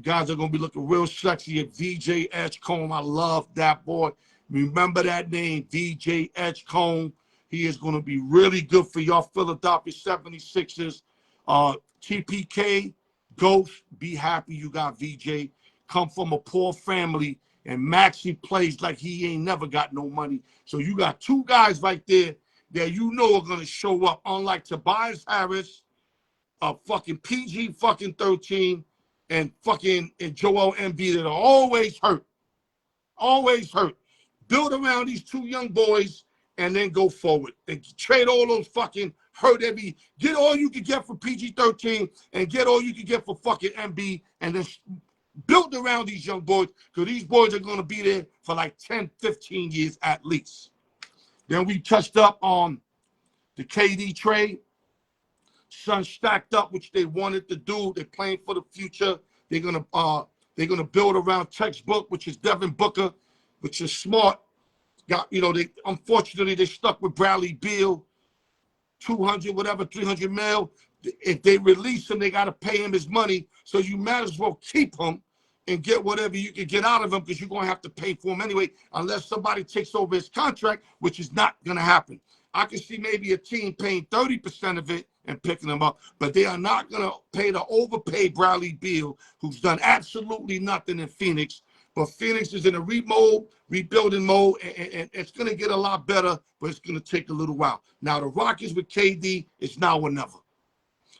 guys are going to be looking real sexy at VJ Edgecombe. I love that boy. Remember that name, VJ Edgecombe. He is going to be really good for y'all Philadelphia 76ers. TPK, Ghost, be happy you got VJ. Come from a poor family, and Maxie plays like he ain't never got no money. So you got 2 guys right there that you know are going to show up, unlike Tobias Harris, fucking PG fucking 13, and fucking Joel Embiid that are always hurt. Always hurt. Build around these 2 young boys and then go forward. And trade all those fucking hurt Embiid. Get all you can get for PG-13 and get all you can get for fucking Embiid, and then build around these young boys, because these boys are going to be there for like 10, 15 years at least. Then we touched up on the KD trade. Suns stacked up, which they wanted to do. They're playing for the future. They're gonna build around textbook, which is Devin Booker, which is smart. Unfortunately they stuck with Bradley Beal, 200 whatever, 300 mil. If they release him, they got to pay him his money. So you might as well keep him and get whatever you can get out of him, because you're going to have to pay for him anyway, unless somebody takes over his contract, which is not going to happen. I can see maybe a team paying 30% of it and picking him up, but they are not going to pay the overpay Bradley Beal, who's done absolutely nothing in Phoenix. But Phoenix is in a rebuilding mode, and it's going to get a lot better, but it's going to take a little while. Now, the Rockets with KD, it's now or never.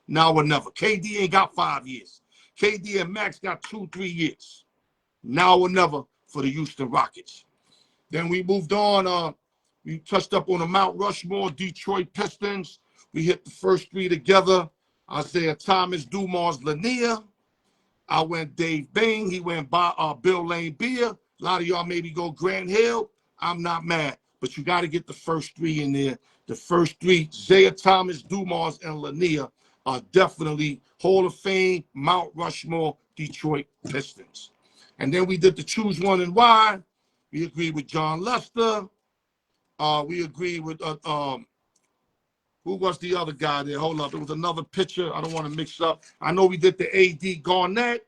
Now or never. KD ain't got 5 years. KD and Max got 2-3 years. Now or never for the Houston Rockets. Then we moved on. We touched up on the Mount Rushmore, Detroit Pistons. We hit the first 3 together. Isaiah Thomas, Dumas, Lanier. I went Dave Bain. He went Bill Lane Beer. A lot of y'all maybe go Grant Hill. I'm not mad, but you got to get the first 3 in there. The first 3, Isaiah Thomas, Dumas, and Lanier, are definitely Hall of Fame, Mount Rushmore, Detroit Pistons. And then we did the choose one and why. We agreed with John Lester. We agreed with who was the other guy there? Hold up. There was another pitcher. I don't want to mix up. I know we did the A.D. Garnett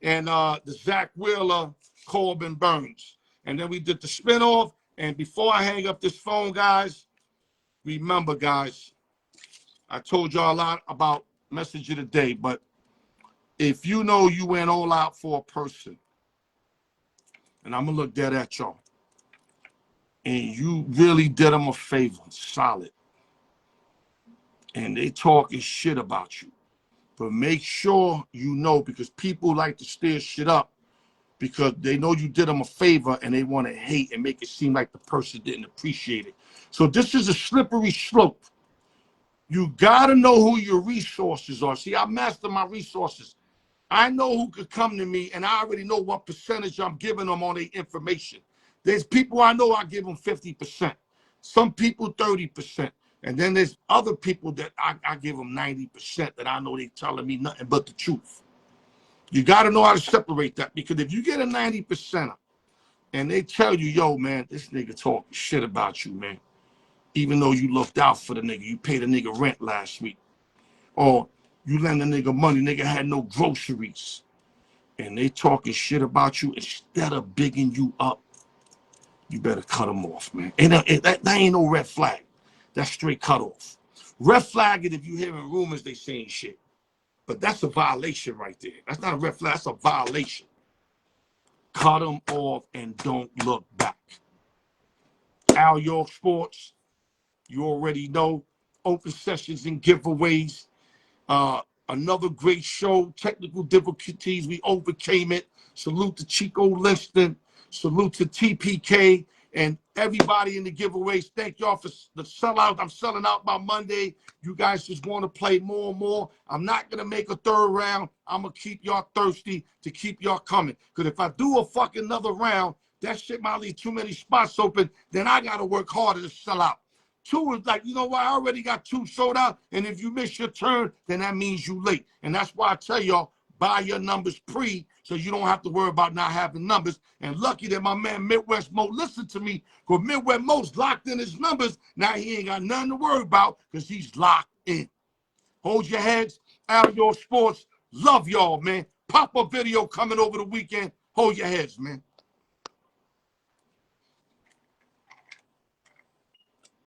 and the Zach Wheeler, Corbin Burns. And then we did the spinoff. And before I hang up this phone, guys, remember, guys, I told y'all a lot about message of the day, but if you know you went all out for a person, and I'm going to look dead at y'all, and you really did them a favor, solid, and they talking shit about you, but make sure you know, because people like to stir shit up because they know you did them a favor and they want to hate and make it seem like the person didn't appreciate it. So this is a slippery slope. You got to know who your resources are. See, I master my resources. I know who could come to me, and I already know what percentage I'm giving them on their information. There's people I know I give them 50%. Some people 30%. And then there's other people that I give them 90% that I know they telling me nothing but the truth. You got to know how to separate that, because if you get a 90%er and they tell you, yo, man, this nigga talking shit about you, man, even though you looked out for the nigga, you paid a nigga rent last week, or you lend a nigga money, nigga had no groceries, and they talking shit about you, instead of bigging you up, you better cut them off, man. And that ain't no red flag. That's straight cut off. Red flag is if you hearing rumors they saying shit. But that's a violation right there. That's not a red flag, that's a violation. Cut them off and don't look back. Al York Sports, you already know, open sessions and giveaways. Another great show. Technical difficulties, we overcame it. Salute to Chico Linston. Salute to TPK and everybody in the giveaways. Thank y'all for the sellout. I'm selling out by Monday. You guys just want to play more and more. I'm not going to make a third round. I'm going to keep y'all thirsty to keep y'all coming. Because if I do a fucking another round, that shit might leave too many spots open. Then I got to work harder to sell out. Two is like, you know what? I already got two sold out. And if you miss your turn, then that means you late. And that's why I tell y'all, buy your numbers pre so you don't have to worry about not having numbers. And lucky that my man Midwest Mo listened to me, because Midwest Mo's locked in his numbers. Now he ain't got nothing to worry about because he's locked in. Hold your heads. Out of your sports. Love y'all, man. Pop-up video coming over the weekend. Hold your heads, man.